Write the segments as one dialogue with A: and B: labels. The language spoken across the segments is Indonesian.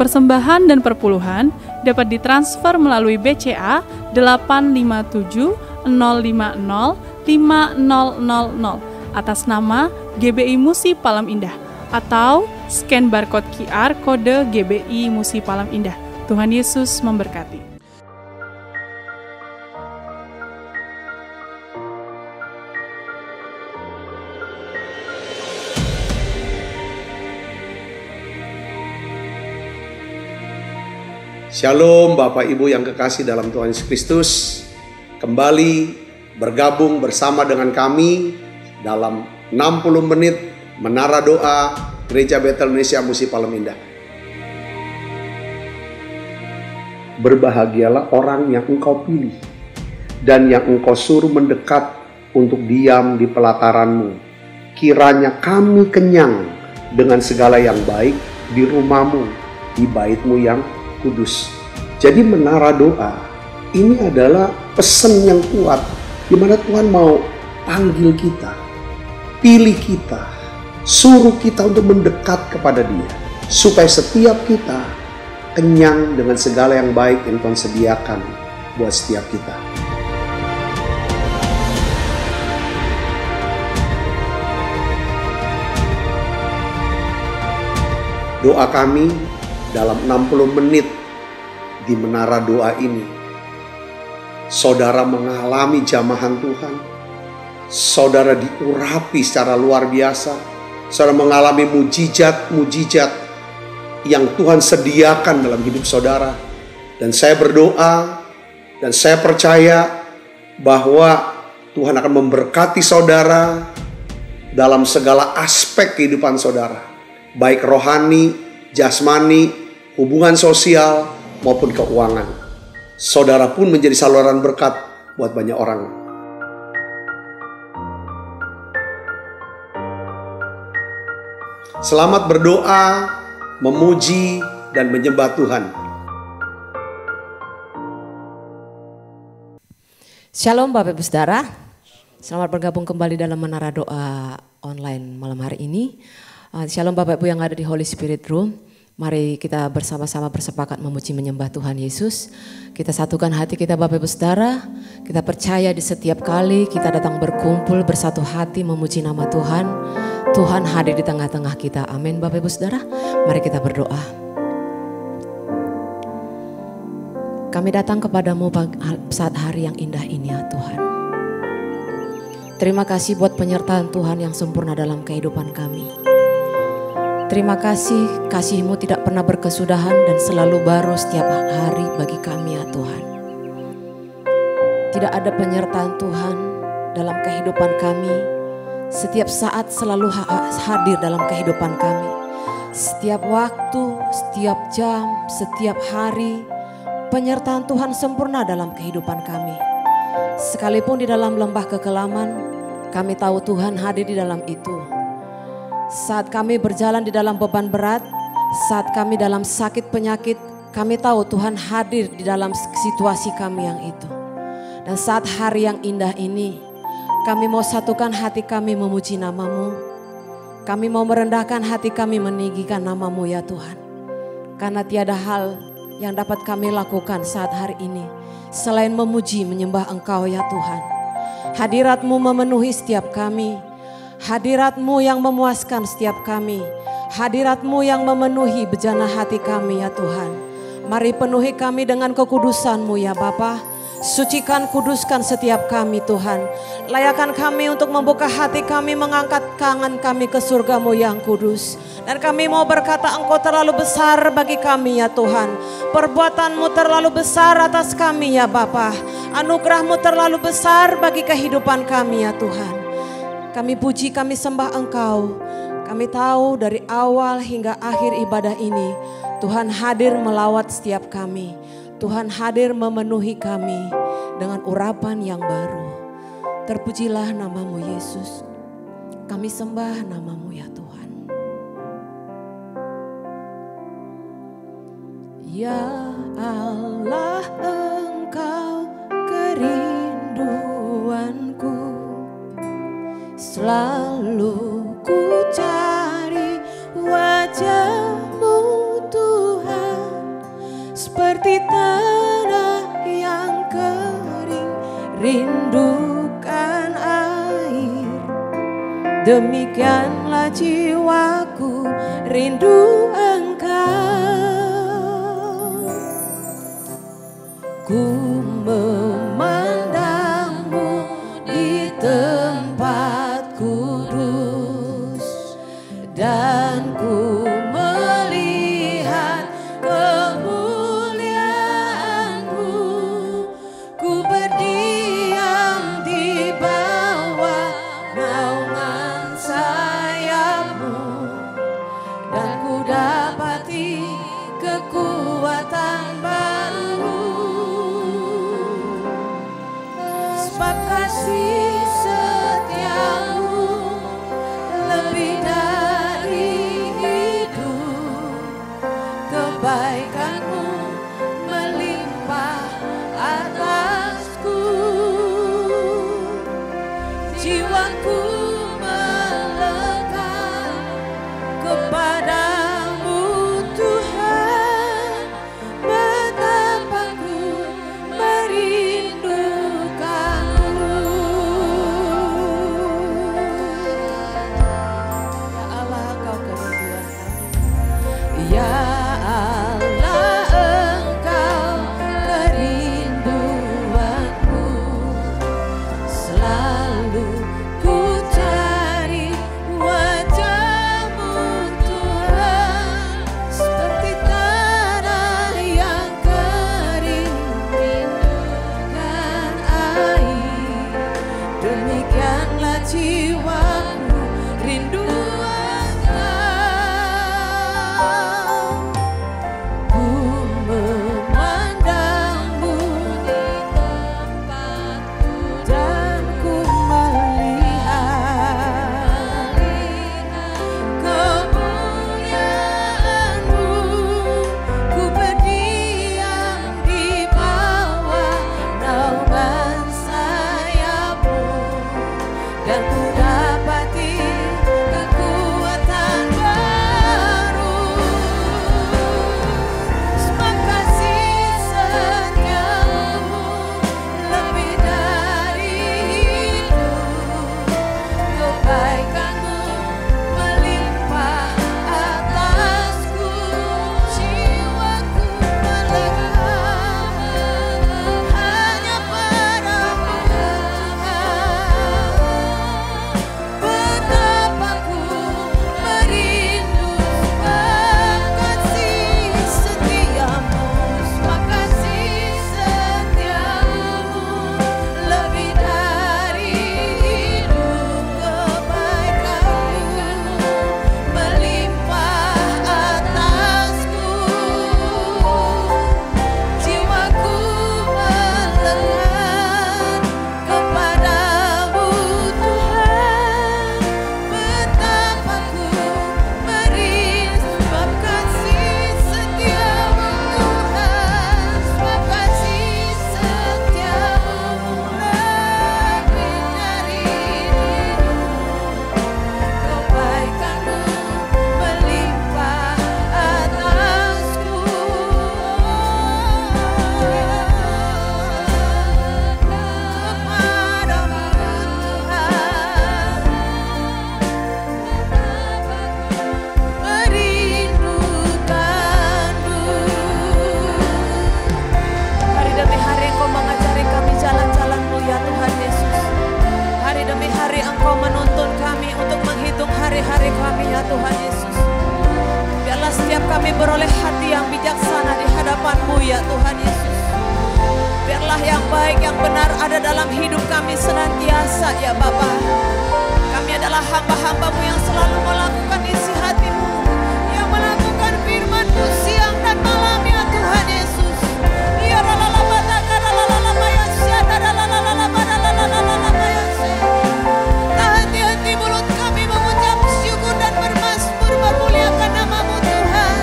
A: Persembahan dan perpuluhan dapat ditransfer melalui BCA 857 050 5000 atas nama GBI Musi Palam Indah atau scan barcode QR kode GBI Musi Palam Indah. Tuhan Yesus memberkati.
B: Shalom Bapak Ibu yang kekasih dalam Tuhan Yesus Kristus. Kembali bergabung bersama dengan kami dalam 60 menit Menara Doa Gereja Betel Indonesia Musi Palam Indah. Berbahagialah orang yang engkau pilih dan yang engkau suruh mendekat untuk diam di pelataranmu. Kiranya kami kenyang dengan segala yang baik di rumahmu, di baitmu yang kudus. Jadi menara doa ini adalah pesan yang kuat di mana Tuhan mau panggil kita, pilih kita, suruh kita untuk mendekat kepada Dia supaya setiap kita kenyang dengan segala yang baik yang Tuhan sediakan buat setiap kita. Doa kami dalam 60 menit di menara doa ini, saudara mengalami jamahan Tuhan, saudara diurapi secara luar biasa, saudara mengalami mujizat-mujizat yang Tuhan sediakan dalam hidup saudara. Dan saya berdoa dan saya percaya bahwa Tuhan akan memberkati saudara dalam segala aspek kehidupan saudara, baik rohani, jasmani, hubungan sosial maupun keuangan. Saudara pun menjadi saluran berkat buat banyak orang. Selamat berdoa, memuji, dan menyembah Tuhan.
C: Shalom Bapak Ibu Saudara. Selamat bergabung kembali dalam Menara Doa online malam hari ini. Shalom Bapak Ibu yang ada di Holy Spirit Room. Mari kita bersama-sama bersepakat memuji menyembah Tuhan Yesus. Kita satukan hati kita Bapak Ibu Saudara. Kita percaya di setiap kali kita datang berkumpul bersatu hati memuji nama Tuhan, Tuhan hadir di tengah-tengah kita. Amin Bapak Ibu Saudara. Mari kita berdoa. Kami datang kepadamu saat hari yang indah ini ya Tuhan. Terima kasih buat penyertaan Tuhan yang sempurna dalam kehidupan kami. Terima kasih, kasih-Mu tidak pernah berkesudahan dan selalu baru setiap hari bagi kami ya Tuhan. Tidak ada penyertaan Tuhan dalam kehidupan kami. Setiap saat selalu hadir dalam kehidupan kami. Setiap waktu, setiap jam, setiap hari, penyertaan Tuhan sempurna dalam kehidupan kami. Sekalipun di dalam lembah kekelaman, kami tahu Tuhan hadir di dalam itu. Saat kami berjalan di dalam beban berat, saat kami dalam sakit penyakit, kami tahu Tuhan hadir di dalam situasi kami yang itu. Dan saat hari yang indah ini, kami mau satukan hati kami memuji nama-Mu. Kami mau merendahkan hati kami meninggikan nama-Mu ya Tuhan. Karena tiada hal yang dapat kami lakukan saat hari ini selain memuji menyembah Engkau ya Tuhan. Hadirat-Mu memenuhi setiap kami. Hadirat-Mu yang memuaskan setiap kami. Hadirat-Mu yang memenuhi bejana hati kami ya Tuhan. Mari penuhi kami dengan kekudusan-Mu ya Bapa. Sucikan, kuduskan setiap kami Tuhan. Layakan kami untuk membuka hati kami, mengangkat tangan kami ke surga-Mu yang kudus. Dan kami mau berkata Engkau terlalu besar bagi kami ya Tuhan. Perbuatan-Mu terlalu besar atas kami ya Bapa. Anugerah-Mu terlalu besar bagi kehidupan kami ya Tuhan. Kami puji, kami sembah Engkau. Kami tahu dari awal hingga akhir ibadah ini, Tuhan hadir melawat setiap kami. Tuhan hadir memenuhi kami dengan urapan yang baru. Terpujilah nama-Mu Yesus. Kami sembah nama-Mu ya Tuhan. Ya Allah, Engkau kerinduanku. Selalu ku cari wajah-Mu Tuhan. Demikianlah jiwaku rindu Engkau. Ku memandangmu di tempat kudus, dan ku melihat kemuliaan-Mu. Ku berdiam di bawah naungan sayap-Mu, dan ku dapati kekuatan baru. Sebab kasih setiamu lebih dari hidup, kebaikanmu melimpah atasku. Jiwaku melekat kepadamu Tuhan, betapa ku merindukanmu. Ya Allah, Engkau kerinduan kami. Ya Allah, Engkau kerinduanku. Selalu ku cari wajah-Mu Tuhan, seperti tanah yang kering rindukan air. Demikianlah jiwaku rindu Engkau. Ku memandangmu di tempatku, dan ku melihat kemuliaan-Mu. Ku berdiam di bawah naungan sayap-Mu, dan ku dapati kekuatan baru. Sebab kasih setiamu lebih dari hidup, kebaikanmu melimpah atasku. Jiwaku melekat hanya padamu Tuhan, betapa ku merindu kasih setiamu. Sebab kasih setiamu lebih dari hidup, kebaikanmu melimpah atasku. Jiwaku melekat kepadamu Tuhan, betapa ku merindu. Sebab kasih setiamu Tuhan, sebab kasih setiamu lebih dari hidup, kebaikanmu melimpah atasku. Kepadamu Tuhan, merindukanmu. Hari demi hari Engkau mengajari kami jalan-jalan-Mu ya Tuhan Yesus. Hari demi hari Engkau menuntun kami untuk menghitung hari-hari kami ya Tuhan Yesus. Biarlah setiap kami beroleh hati yang bijaksana di hadapan-Mu ya Tuhan Yesus. Biarlah yang baik, yang benar ada dalam hidup kami senantiasa ya Bapa. Kami adalah hamba-hamba-Mu yang selalu melakukan isi hati-Mu, yang melakukan firman-Mu siang dan malam ya Tuhan Yesus. Ya tak henti-henti mulut kami mengucap syukur dan bermasmur memuliakan nama-Mu Tuhan.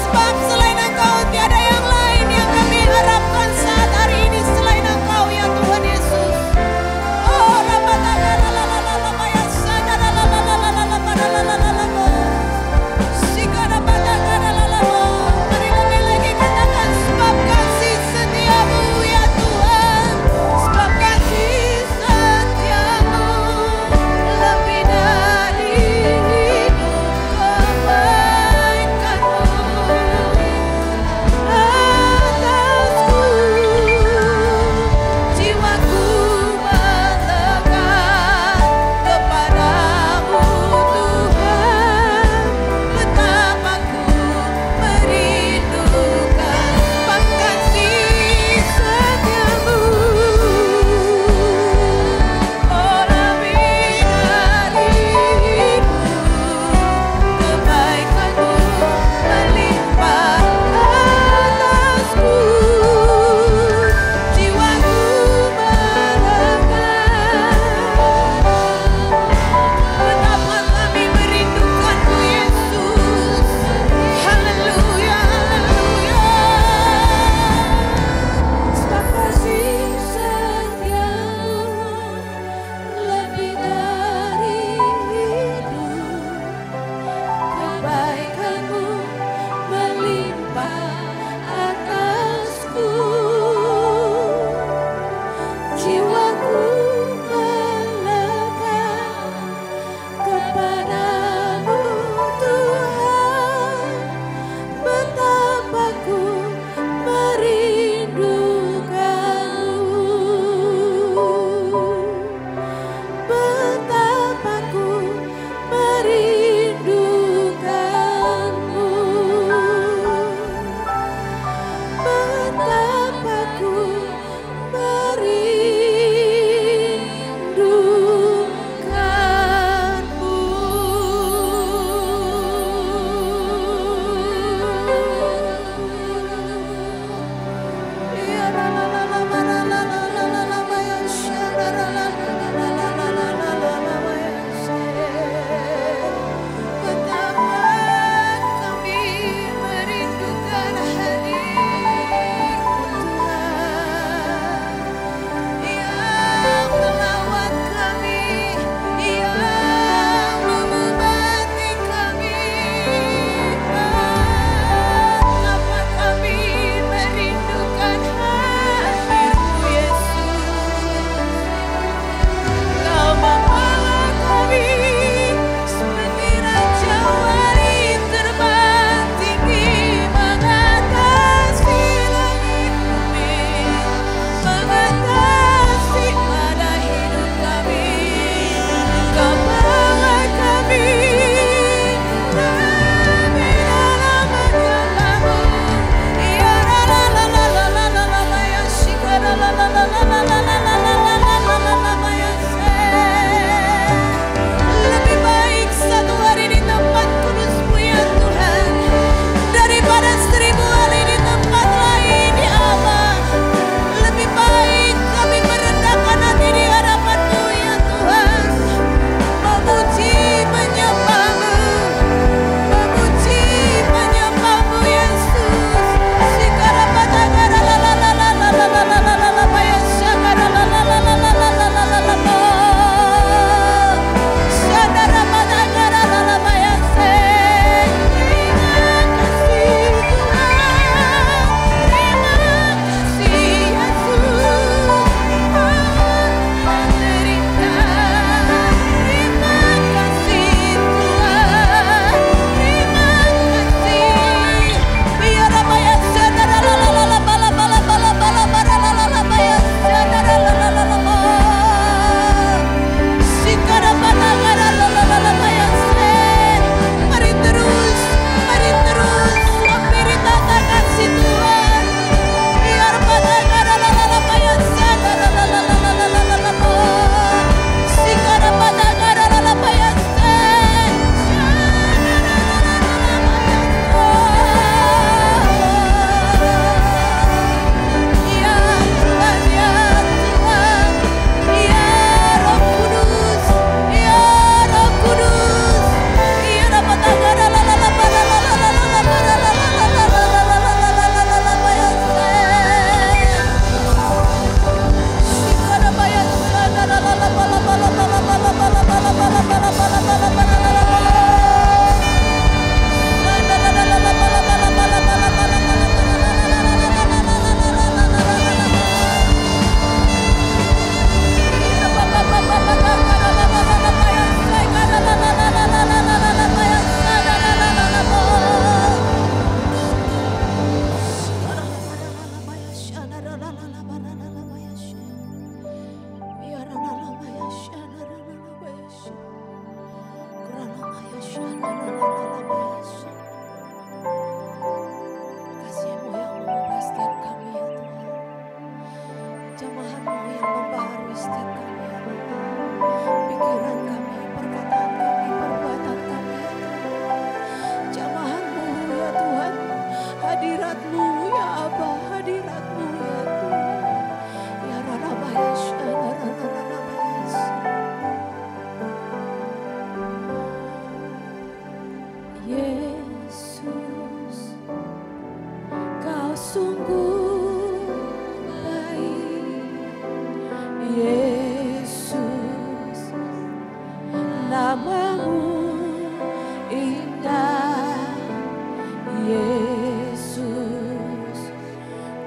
C: Sebab selain Engkau tiada yang lain yang kami harapkan saat hari ini selain Engkau ya Tuhan Yesus. Oh,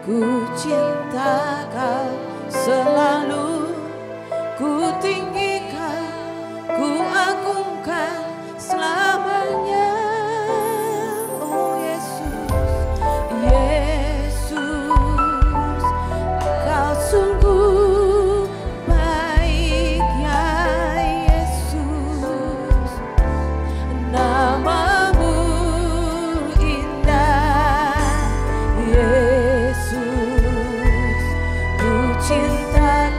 C: Ku cinta Kau selalu, ku tinggikan, ku agungkan selamanya. Oh Yesus, Yesus, Kau sungguh baik ya Yesus. Namamu indah Yesus, ku cinta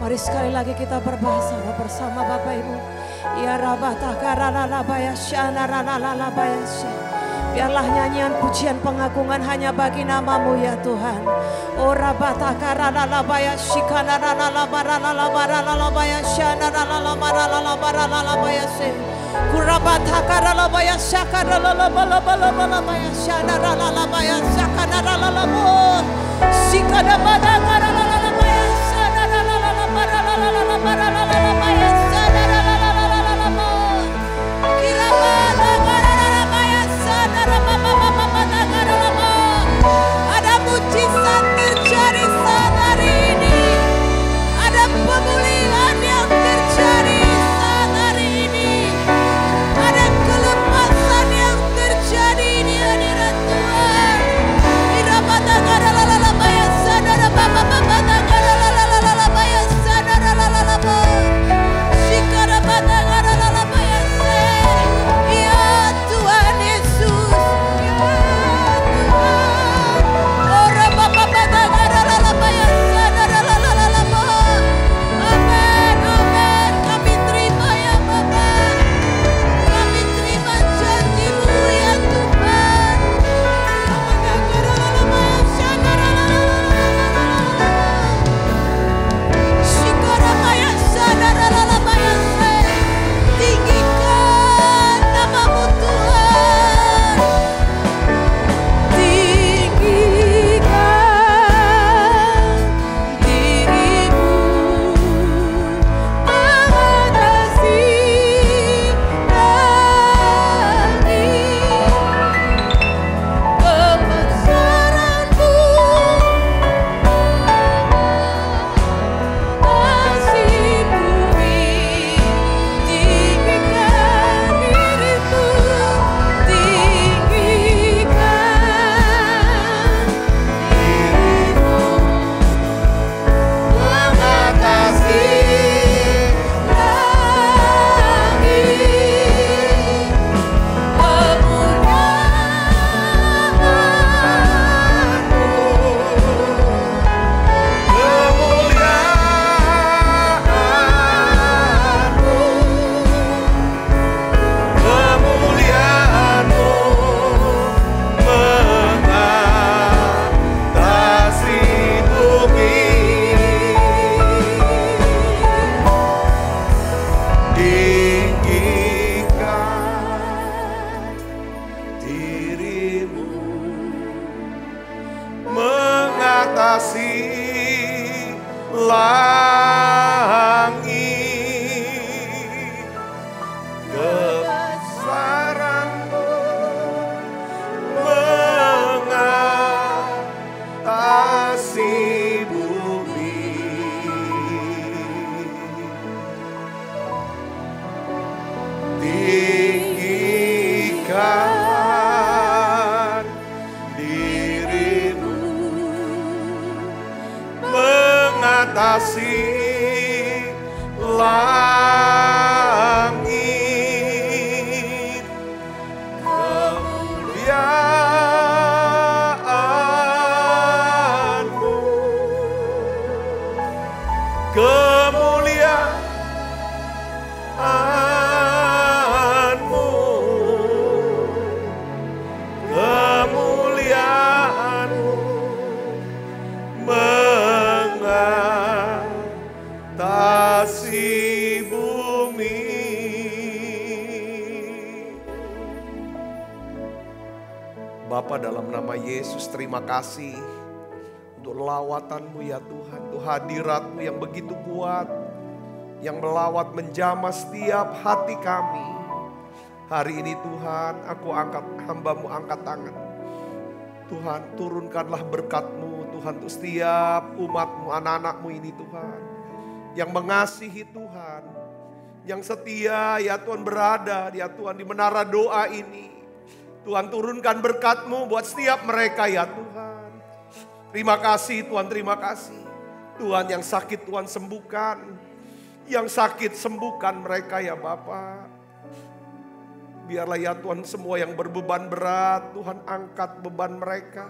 C: Mari sekali lagi kita berbahasa bersama Bapak Ibu. Ya rabata karala bayashana rala bayashi. Biarlah nyanyian pujian pengagungan hanya bagi nama-Mu ya Tuhan. Oh rabata karala bayashi kana rala barala bayashana rala bayashi. Kurabata karala bayashaka rala bayashana rala bayashaka rala bo. Sikada bada karala bayashana rala barala bayashana. Ada mujizat terjadi saat hari ini. Ada pemulihan yang terjadi saat hari ini. Ada kelepasan yang terjadi di hadirat Tuhan. Irabata garala baya sadara baba baba garala baya sadara lalala. Shikara bata garala baya se. Ya Tuhan Yesus.
B: Bapa, dalam nama Yesus terima kasih untuk lawatan-Mu ya Tuhan, untuk hadirat-Mu yang begitu kuat, yang melawat menjamah setiap hati kami. Hari ini Tuhan, hamba-Mu angkat tangan. Tuhan, turunkanlah berkat-Mu Tuhan untuk setiap umat-Mu, anak-anak-Mu ini Tuhan, yang mengasihi Tuhan, yang setia ya Tuhan berada ya Tuhan di menara doa ini. Tuhan, turunkan berkat-Mu buat setiap mereka ya Tuhan. Terima kasih Tuhan, terima kasih. Tuhan, yang sakit Tuhan sembuhkan. Yang sakit sembuhkan mereka ya Bapa. Biarlah ya Tuhan semua yang berbeban berat, Tuhan angkat beban mereka.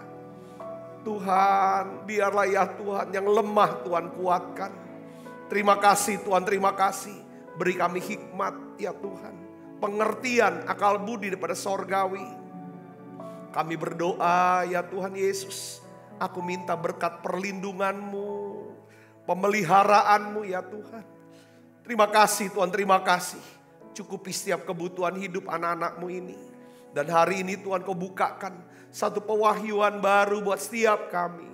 B: Tuhan, biarlah ya Tuhan yang lemah Tuhan kuatkan. Terima kasih Tuhan, terima kasih. Beri kami hikmat ya Tuhan. Pengertian akal budi daripada sorgawi. Kami berdoa ya Tuhan Yesus. Aku minta berkat perlindungan-Mu, pemeliharaanmu ya Tuhan. Terima kasih Tuhan, terima kasih. Cukupi setiap kebutuhan hidup anak-anak-Mu ini. Dan hari ini Tuhan Kau bukakan satu pewahyuan baru buat setiap kami.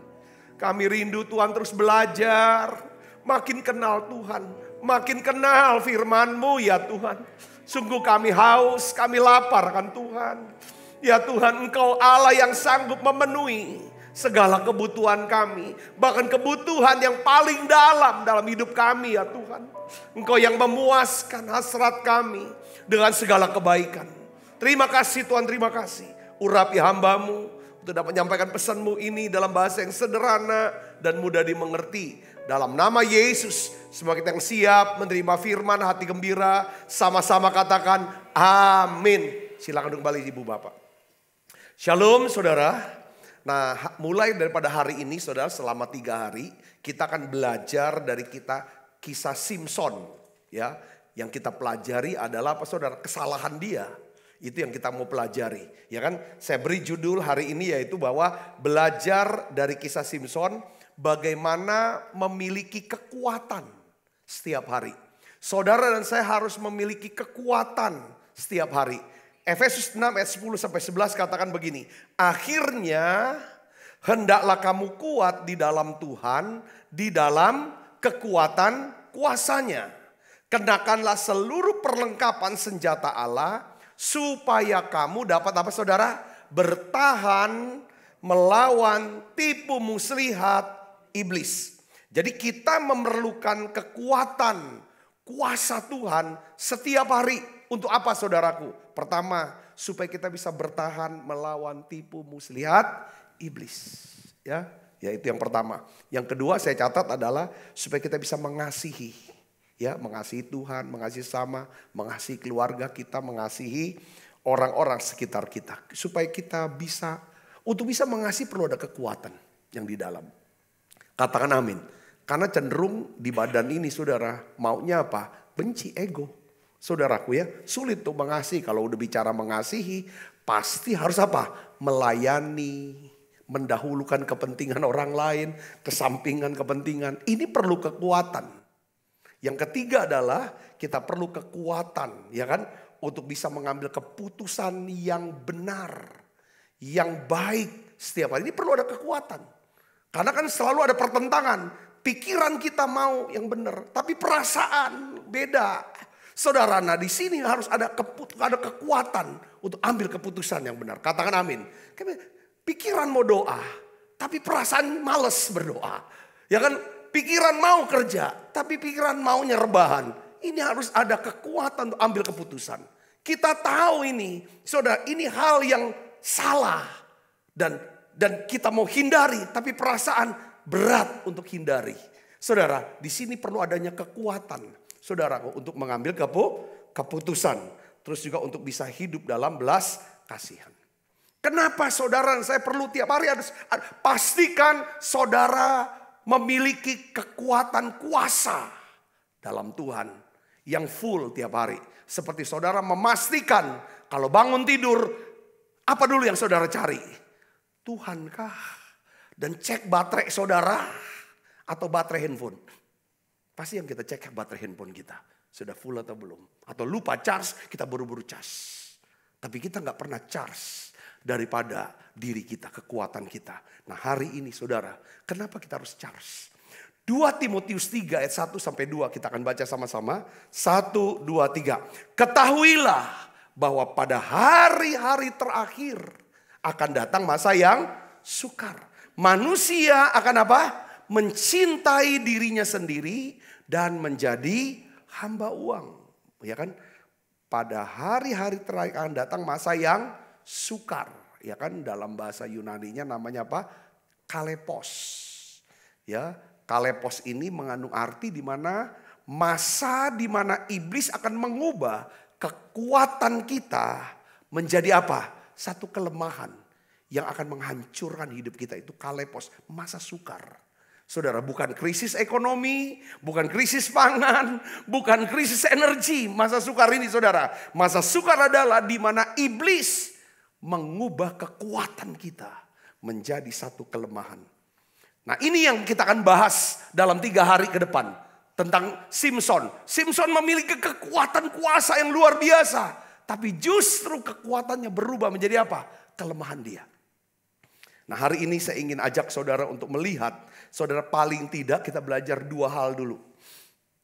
B: Kami rindu Tuhan terus belajar. Makin kenal Tuhan, makin kenal firman-Mu ya Tuhan. Sungguh kami haus, kami lapar kan Tuhan. Ya Tuhan, Engkau Allah yang sanggup memenuhi segala kebutuhan kami. Bahkan kebutuhan yang paling dalam hidup kami ya Tuhan. Engkau yang memuaskan hasrat kami dengan segala kebaikan. Terima kasih Tuhan, terima kasih. Urapi hamba-Mu untuk dapat menyampaikan pesan-Mu ini dalam bahasa yang sederhana dan mudah dimengerti. Dalam nama Yesus, semua kita yang siap menerima firman, hati gembira, sama-sama katakan amin. Silakan duduk kembali Ibu Bapak. Shalom saudara. Nah, mulai daripada hari ini saudara, selama 3 hari kita akan belajar dari kisah Simson ya. Yang kita pelajari adalah apa saudara? Kesalahan dia. Itu yang kita mau pelajari. Ya kan? Saya beri judul hari ini yaitu bahwa belajar dari kisah Simson bagaimana memiliki kekuatan setiap hari. Saudara dan saya harus memiliki kekuatan setiap hari. Efesus 6 ayat 10 sampai 11 katakan begini. Akhirnya hendaklah kamu kuat di dalam Tuhan, di dalam kekuatan kuasanya. Kenakanlah seluruh perlengkapan senjata Allah supaya kamu dapat apa saudara? Bertahan melawan tipu muslihat iblis. Jadi kita memerlukan kekuatan kuasa Tuhan setiap hari. Untuk apa saudaraku? Pertama, supaya kita bisa bertahan melawan tipu muslihat iblis. Ya itu yang pertama. Yang kedua saya catat adalah supaya kita bisa mengasihi. Ya, mengasihi Tuhan, mengasihi sama, mengasihi keluarga kita, mengasihi orang-orang sekitar kita. Supaya kita bisa, untuk bisa mengasihi perlu ada kekuatan yang di dalam. Katakan amin. Karena cenderung di badan ini saudara, maunya apa? Benci, ego. Saudaraku ya, sulit untuk mengasihi. Kalau udah bicara mengasihi, pasti harus apa? Melayani, mendahulukan kepentingan orang lain, kesampingan kepentingan. Ini perlu kekuatan. Yang ketiga adalah kita perlu kekuatan, ya kan? Untuk bisa mengambil keputusan yang benar, yang baik setiap hari. Ini perlu ada kekuatan. Karena kan selalu ada pertentangan. Pikiran kita mau yang benar, tapi perasaan beda. Saudara, nah di sini harus ada kekuatan untuk ambil keputusan yang benar. Katakan amin. Pikiran mau doa, tapi perasaan males berdoa. Ya kan, pikiran mau kerja, tapi pikiran maunya rebahan. Ini harus ada kekuatan untuk ambil keputusan. Kita tahu ini, saudara, ini hal yang salah dan kita mau hindari, tapi perasaan berat untuk hindari. Saudara, di sini perlu adanya kekuatan. Saudara, untuk mengambil keputusan. Terus juga untuk bisa hidup dalam belas kasihan. Kenapa saudara dan saya perlu tiap hari pastikan saudara memiliki kekuatan kuasa dalam Tuhan yang full tiap hari. Seperti saudara memastikan kalau bangun tidur, apa dulu yang saudara cari? Tuhankah? Dan cek baterai saudara atau baterai handphone. Pasti yang kita cek baterai handphone kita. Sudah full atau belum. Atau lupa charge, kita buru-buru charge. Tapi kita gak pernah charge daripada diri kita, kekuatan kita. Nah hari ini saudara, kenapa kita harus charge? 2 Timotius 3 ayat 1 sampai 2 kita akan baca sama-sama. 1, 2, 3. Ketahuilah bahwa pada hari-hari terakhir akan datang masa yang sukar. Manusia akan apa? Mencintai dirinya sendiri dan menjadi hamba uang. Ya kan? Pada hari-hari terakhir akan datang masa yang sukar. Ya kan? Dalam bahasa Yunaninya namanya apa? Kalepos. Ya, kalepos ini mengandung arti di mana masa di mana iblis akan mengubah kekuatan kita menjadi apa? Satu kelemahan yang akan menghancurkan hidup kita itu kalepos, masa sukar. Saudara, bukan krisis ekonomi, bukan krisis pangan, bukan krisis energi. Masa sukar ini saudara, masa sukar adalah di mana iblis mengubah kekuatan kita menjadi satu kelemahan. Nah, ini yang kita akan bahas dalam 3 hari ke depan tentang Simson. Simson memiliki kekuatan kuasa yang luar biasa, tapi justru kekuatannya berubah menjadi apa? Kelemahan dia. Nah, hari ini saya ingin ajak saudara untuk melihat, saudara, paling tidak kita belajar 2 hal dulu.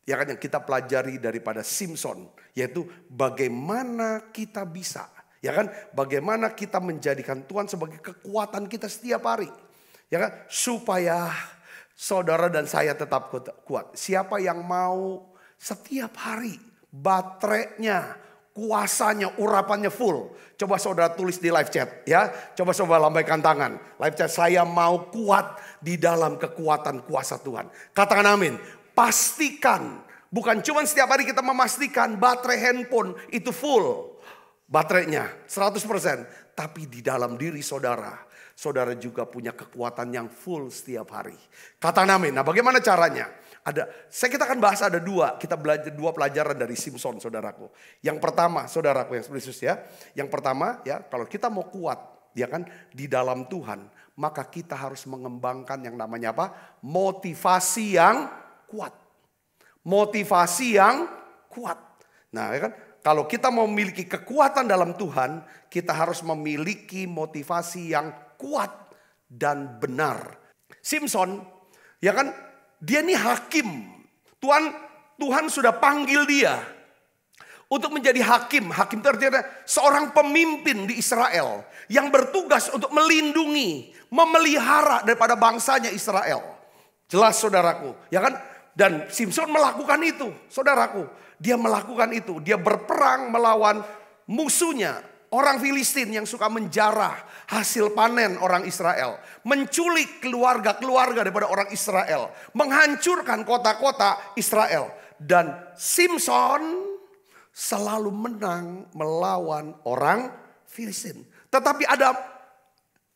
B: Ya kan, yang kita pelajari daripada Simson, yaitu bagaimana kita bisa, ya kan, bagaimana kita menjadikan Tuhan sebagai kekuatan kita setiap hari. Ya kan, supaya saudara dan saya tetap kuat. Siapa yang mau setiap hari baterainya, kuasanya, urapannya full. Coba saudara tulis di live chat ya. Coba saudara lambaikan tangan. Live chat, saya mau kuat di dalam kekuatan kuasa Tuhan. Katakan amin. Pastikan, bukan cuma setiap hari kita memastikan baterai handphone itu full. Baterainya 100%. Tapi di dalam diri saudara, saudara juga punya kekuatan yang full setiap hari. Katakan amin. Nah, bagaimana caranya? Kita akan bahas ada 2. Kita belajar 2 pelajaran dari Simson, saudaraku. Yang pertama, saudaraku yang Yesus ya. Yang pertama ya, kalau kita mau kuat ya kan di dalam Tuhan, maka kita harus mengembangkan yang namanya apa? Motivasi yang kuat. Motivasi yang kuat. Nah, ya kan? Kalau kita mau memiliki kekuatan dalam Tuhan, kita harus memiliki motivasi yang kuat dan benar. Simson, ya kan? Dia ini hakim. Tuhan sudah panggil dia untuk menjadi hakim. Hakim itu artinya seorang pemimpin di Israel yang bertugas untuk melindungi, memelihara daripada bangsanya Israel. Jelas saudaraku, ya kan? Dan Simson melakukan itu, saudaraku. Dia melakukan itu. Dia berperang melawan musuhnya, orang Filistin yang suka menjarah hasil panen orang Israel. Menculik keluarga-keluarga daripada orang Israel. Menghancurkan kota-kota Israel. Dan Simson selalu menang melawan orang Filistin. Tetapi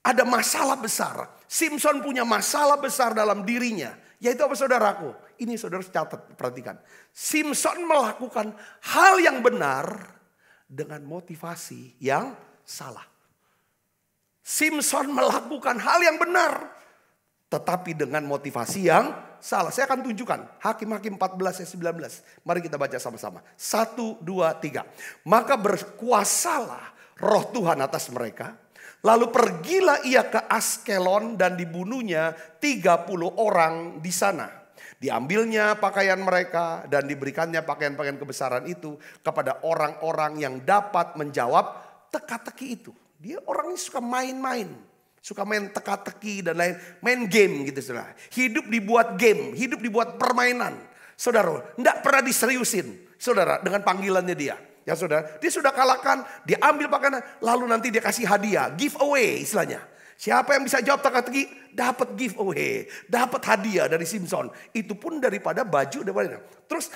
B: ada masalah besar. Simson punya masalah besar dalam dirinya. Yaitu apa saudaraku? Ini saudara catat, perhatikan. Simson melakukan hal yang benar dengan motivasi yang salah. Simson melakukan hal yang benar, tetapi dengan motivasi yang salah. Saya akan tunjukkan Hakim-Hakim 14 ayat 19. Mari kita baca sama-sama. 1, 2, 3. Maka berkuasalah roh Tuhan atas mereka. Lalu pergilah ia ke Askelon dan dibunuhnya 30 orang di sana. Diambilnya pakaian mereka dan diberikannya pakaian-pakaian kebesaran itu kepada orang-orang yang dapat menjawab teka-teki itu. Dia orangnya suka main-main. Suka main teka-teki dan lain. Main game gitu saudara. Hidup dibuat game, hidup dibuat permainan. Saudara, enggak pernah diseriusin. Saudara, dengan panggilannya dia. Ya saudara, dia sudah kalahkan, dia ambil pakaian, lalu nanti dia kasih hadiah. Giveaway istilahnya. Siapa yang bisa jawab teka-teki dapat giveaway, dapat hadiah dari Simson. Itu pun daripada baju daripada. Terus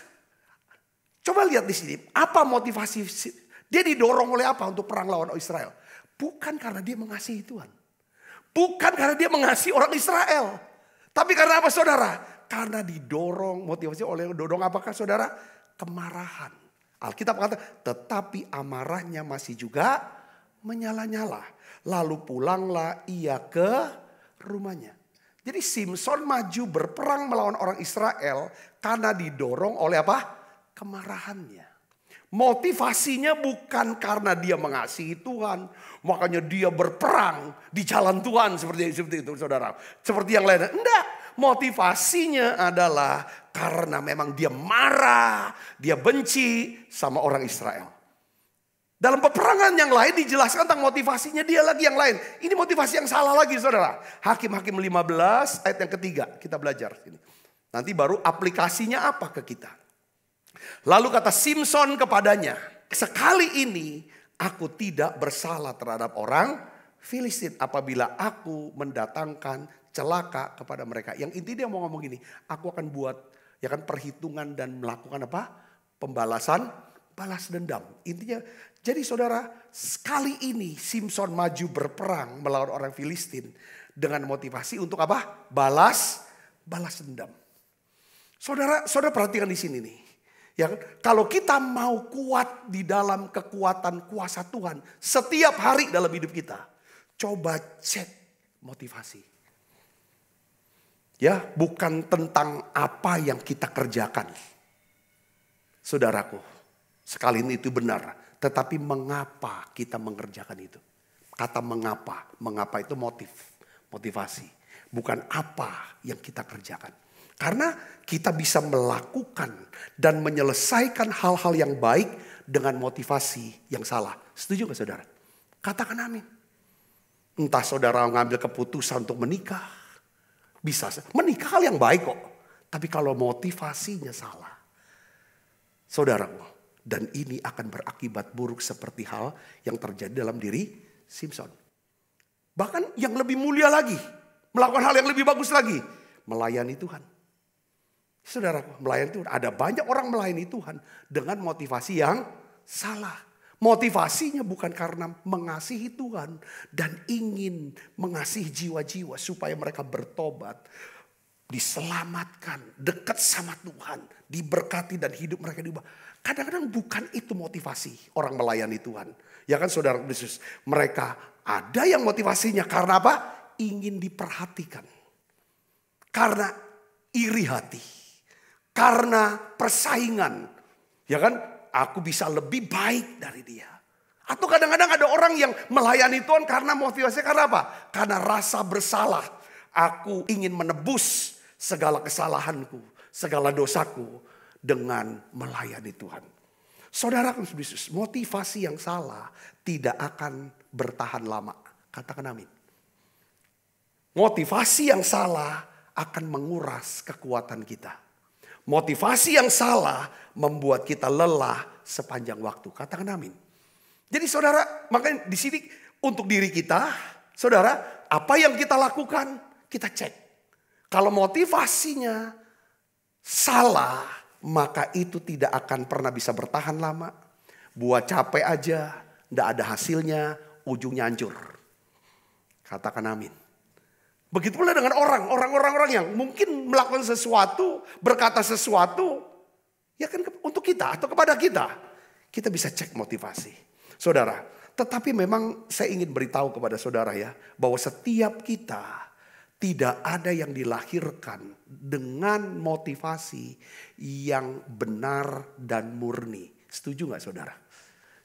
B: coba lihat di sini, apa motivasi dia didorong oleh apa untuk perang lawan Israel? Bukan karena dia mengasihi Tuhan. Bukan karena dia mengasihi orang Israel. Tapi karena apa saudara? Karena didorong, motivasi apakah saudara? Kemarahan. Alkitab kata, tetapi amarahnya masih juga menyala-nyala. Lalu pulanglah ia ke rumahnya. Jadi Simson maju berperang melawan orang Israel karena didorong oleh apa? Kemarahannya. Motivasinya bukan karena dia mengasihi Tuhan. Makanya dia berperang di jalan Tuhan seperti itu saudara. Seperti yang lainnya. Enggak. Motivasinya adalah karena memang dia marah. Dia benci sama orang Israel. Dalam peperangan yang lain dijelaskan tentang motivasinya dia lagi yang lain. Ini motivasi yang salah lagi saudara. Hakim-Hakim 15 ayat yang ketiga. Kita belajar. Nanti baru aplikasinya apa ke kita. Lalu kata Simson kepadanya. Sekali ini aku tidak bersalah terhadap orang Filistin. Apabila aku mendatangkan celaka kepada mereka. Yang inti dia mau ngomong gini. Aku akan buat ya kan perhitungan dan melakukan apa? Pembalasan balas dendam. Intinya, jadi saudara, sekali ini Simson maju berperang melawan orang Filistin dengan motivasi untuk apa? Balas dendam. Saudara perhatikan di sini nih. Ya, kalau kita mau kuat di dalam kekuatan kuasa Tuhan setiap hari dalam hidup kita, coba cek motivasi. Ya, bukan tentang apa yang kita kerjakan. Saudaraku, sekali ini itu benar. Tetapi mengapa kita mengerjakan itu? Kata mengapa itu motivasi. Bukan apa yang kita kerjakan. Karena kita bisa melakukan dan menyelesaikan hal-hal yang baik dengan motivasi yang salah. Setuju gak saudara? Katakan amin. Entah saudara mengambil keputusan untuk menikah. Bisa. Menikah hal yang baik kok. Tapi kalau motivasinya salah. Saudaraku. Dan ini akan berakibat buruk seperti hal yang terjadi dalam diri Simson. Bahkan yang lebih mulia lagi. Melakukan hal yang lebih bagus lagi. Melayani Tuhan. Saudaraku, melayani Tuhan. Ada banyak orang melayani Tuhan dengan motivasi yang salah. Motivasinya bukan karena mengasihi Tuhan. Dan ingin mengasihi jiwa-jiwa supaya mereka bertobat. Diselamatkan, dekat sama Tuhan. Diberkati dan hidup mereka diubah. Kadang-kadang bukan itu motivasi orang melayani Tuhan. Ya kan saudara Yesus, mereka ada yang motivasinya karena apa? Ingin diperhatikan. Karena iri hati. Karena persaingan. Ya kan, aku bisa lebih baik dari dia. Atau kadang-kadang ada orang yang melayani Tuhan karena motivasinya karena apa? Karena rasa bersalah. Aku ingin menebus segala kesalahanku, segala dosaku. Dengan melayani Tuhan. Saudara Yesus, motivasi yang salah tidak akan bertahan lama. Katakan amin. Motivasi yang salah akan menguras kekuatan kita. Motivasi yang salah membuat kita lelah sepanjang waktu. Katakan amin. Jadi saudara, makanya di sini untuk diri kita, saudara, apa yang kita lakukan, kita cek. Kalau motivasinya salah, maka itu tidak akan pernah bisa bertahan lama. Buat capek aja, tidak ada hasilnya, ujungnya hancur. Katakan amin. Begitu pula dengan orang-orang yang mungkin melakukan sesuatu, berkata sesuatu, ya kan untuk kita atau kepada kita. Kita bisa cek motivasi. Saudara, tetapi memang saya ingin beritahu kepada saudara ya, bahwa setiap kita tidak ada yang dilahirkan dengan motivasi yang benar dan murni. Setuju gak saudara?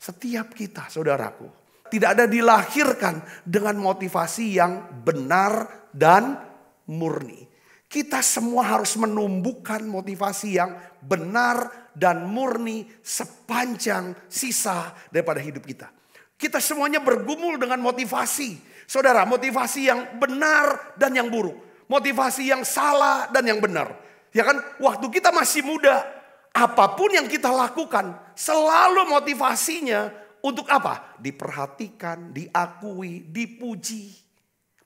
B: Setiap kita saudaraku. Tidak ada dilahirkan dengan motivasi yang benar dan murni. Kita semua harus menumbuhkan motivasi yang benar dan murni sepanjang sisa daripada hidup kita. Kita semuanya bergumul dengan motivasi. Saudara, motivasi yang benar dan yang buruk. Motivasi yang salah dan yang benar. Ya kan, waktu kita masih muda, apapun yang kita lakukan, selalu motivasinya untuk apa? Diperhatikan, diakui, dipuji.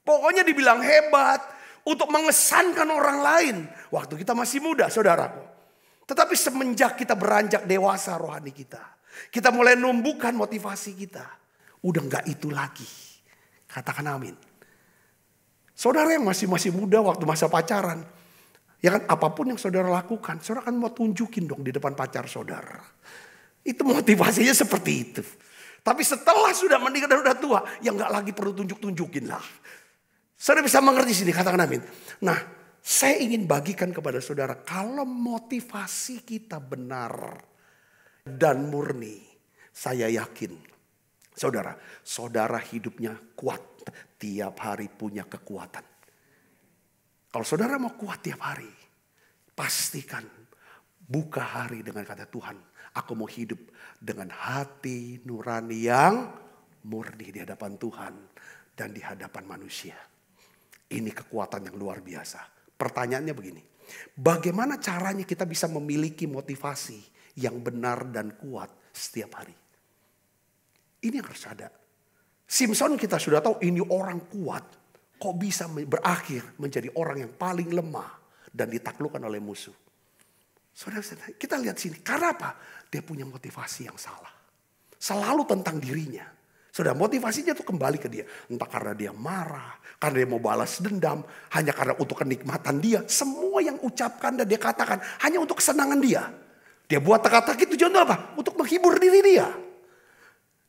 B: Pokoknya dibilang hebat, untuk mengesankan orang lain. Waktu kita masih muda, saudaraku. Tetapi semenjak kita beranjak dewasa rohani kita, kita mulai numbuhkan motivasi kita. Udah enggak itu lagi. Katakan amin. Saudara yang masih muda waktu masa pacaran. Ya kan, apapun yang saudara lakukan, saudara kan mau tunjukin dong di depan pacar saudara. Itu motivasinya seperti itu. Tapi setelah sudah menikah dan sudah tua, ya enggak lagi perlu tunjukin lah. Saudara bisa mengerti sini, katakan amin. Nah, saya ingin bagikan kepada saudara, kalau motivasi kita benar dan murni, saya yakin saudara hidupnya kuat. Tiap hari punya kekuatan. Kalau saudara mau kuat tiap hari, pastikan buka hari dengan kata Tuhan, aku mau hidup dengan hati nurani yang murni di hadapan Tuhan dan di hadapan manusia. Ini kekuatan yang luar biasa. Pertanyaannya begini, bagaimana caranya kita bisa memiliki motivasi yang benar dan kuat setiap hari? Ini yang harus ada. Simson kita sudah tahu ini orang kuat. Kok bisa berakhir menjadi orang yang paling lemah dan ditaklukkan oleh musuh. Saudara, kita lihat sini. Karena apa? Dia punya motivasi yang salah. Selalu tentang dirinya. Saudara, motivasinya tuh kembali ke dia. Entah karena dia marah, karena dia mau balas dendam, hanya karena untuk kenikmatan dia. Semua yang ucapkan dan dia katakan hanya untuk kesenangan dia. Dia buat kata-kata itu contoh apa? Untuk menghibur diri dia.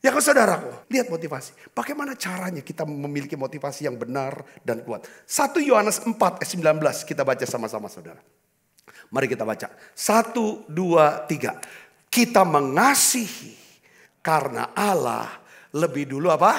B: Ya kan saudaraku, lihat motivasi. Bagaimana caranya kita memiliki motivasi yang benar dan kuat. 1 Yohanes 4 ayat 19 kita baca sama-sama saudara. Mari kita baca. 1, 2, 3. Kita mengasihi karena Allah lebih dulu apa?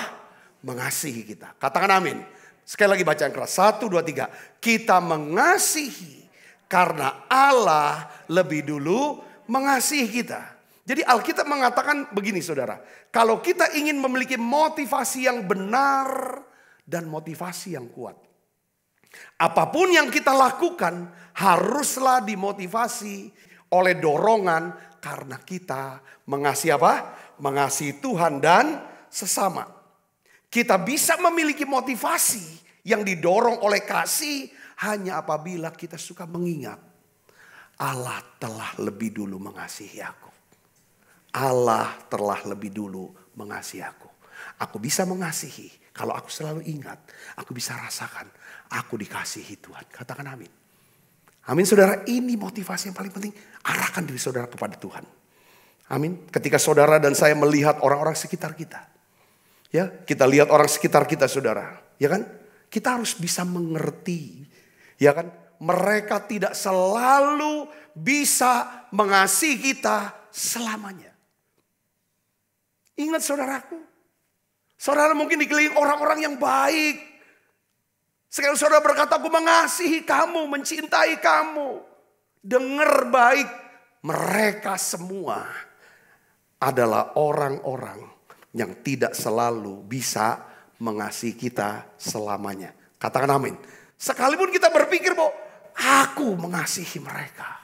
B: Mengasihi kita. Katakan amin. Sekali lagi baca yang keras. 1, 2, 3. Kita mengasihi karena Allah lebih dulu mengasihi kita. Jadi Alkitab mengatakan begini saudara. Kalau kita ingin memiliki motivasi yang benar dan motivasi yang kuat. Apapun yang kita lakukan haruslah dimotivasi oleh dorongan karena kita mengasihi apa? Mengasihi Tuhan dan sesama. Kita bisa memiliki motivasi yang didorong oleh kasih hanya apabila kita suka mengingat Allah telah lebih dulu mengasihi aku. Allah telah lebih dulu mengasihi aku. Aku bisa mengasihi kalau aku selalu ingat, aku bisa rasakan aku dikasihi Tuhan. Katakan amin. Amin saudara, ini motivasi yang paling penting. Arahkan diri saudara kepada Tuhan. Amin. Ketika saudara dan saya melihat orang-orang sekitar kita. Ya, kita lihat orang sekitar kita saudara. Ya kan? Kita harus bisa mengerti. Ya kan? Mereka tidak selalu bisa mengasihi kita selamanya. Ingat saudaraku. Saudara mungkin dikelilingi orang-orang yang baik. Sekali saudara berkata, aku mengasihi kamu, mencintai kamu. Dengar baik. Mereka semua adalah orang-orang yang tidak selalu bisa mengasihi kita selamanya. Katakan amin. Sekalipun kita berpikir bahwa aku mengasihi mereka.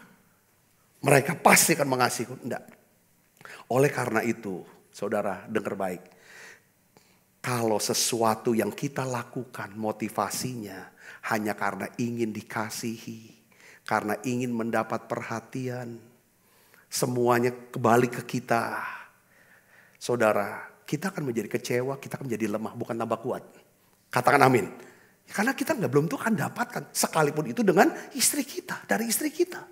B: Mereka pasti akan mengasihiku. Enggak. Oleh karena itu, saudara dengar baik. Kalau sesuatu yang kita lakukan motivasinya hanya karena ingin dikasihi. Karena ingin mendapat perhatian. Semuanya kembali ke kita. Saudara, kita akan menjadi kecewa, kita akan menjadi lemah, bukan tambah kuat. Katakan amin. Karena kita belum tuh akan dapatkan. Sekalipun itu dengan istri kita, dari istri kita.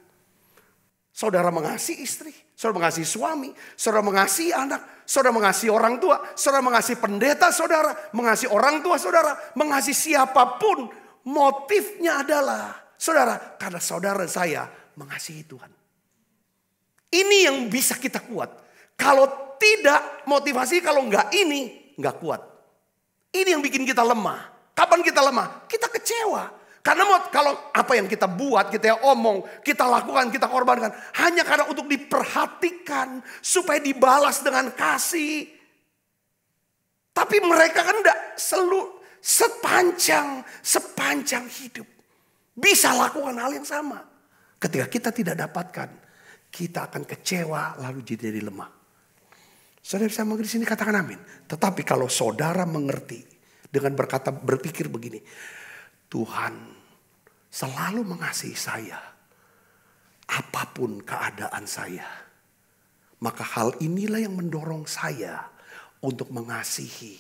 B: Saudara mengasihi istri, saudara mengasihi suami, saudara mengasihi anak, saudara mengasihi orang tua, saudara mengasihi pendeta saudara, mengasihi orang tua saudara, mengasihi siapapun. Motifnya adalah, saudara, karena saudara saya mengasihi Tuhan. Ini yang bisa kita kuat. Kalau tidak motivasi, kalau enggak ini, enggak kuat. Ini yang bikin kita lemah. Kapan kita lemah? Kita kecewa. Karena kalau apa yang kita buat, kita omong, kita lakukan, kita korbankan. Hanya karena untuk diperhatikan. Supaya dibalas dengan kasih. Tapi mereka kan enggak sepanjang hidup. Bisa lakukan hal yang sama. Ketika kita tidak dapatkan, kita akan kecewa lalu jadi lemah. Saudara bisa mengerti sini, katakan amin. Tetapi kalau saudara mengerti dengan berpikir begini. Tuhan selalu mengasihi saya. Apapun keadaan saya. Maka hal inilah yang mendorong saya untuk mengasihi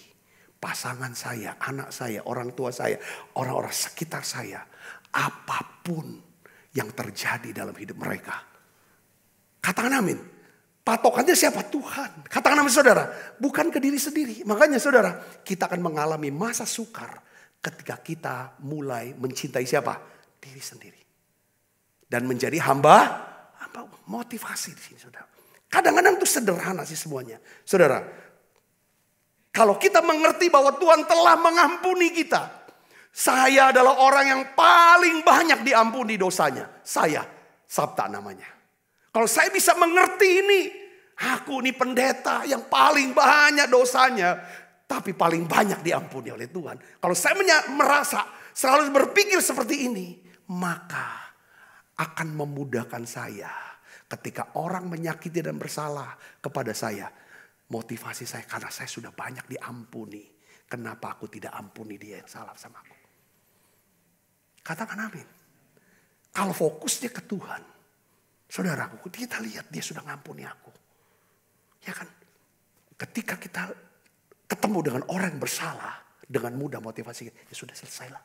B: pasangan saya, anak saya, orang tua saya, orang-orang sekitar saya. Apapun yang terjadi dalam hidup mereka. Katakan amin. Patokannya siapa? Tuhan. Katakan amin saudara. Bukan ke diri sendiri. Makanya saudara, kita akan mengalami masa sukar ketika kita mulai mencintai siapa? Diri sendiri. Dan menjadi hamba motivasi di sini saudara. Kadang-kadang itu sederhana sih semuanya. Saudara, kalau kita mengerti bahwa Tuhan telah mengampuni kita. Saya adalah orang yang paling banyak diampuni dosanya. Saya, Sabta namanya. Kalau saya bisa mengerti ini, aku ini pendeta yang paling banyak dosanya, tapi paling banyak diampuni oleh Tuhan. Kalau saya merasa selalu berpikir seperti ini, maka akan memudahkan saya ketika orang menyakiti dan bersalah kepada saya. Motivasi saya karena saya sudah banyak diampuni. Kenapa aku tidak ampuni dia yang salah sama aku? Katakan amin. Kalau fokusnya ke Tuhan. Saudaraku, kita lihat dia sudah ngampuni aku. Ya kan? Ketika kita ketemu dengan orang yang bersalah, dengan mudah motivasi, ya sudah selesailah.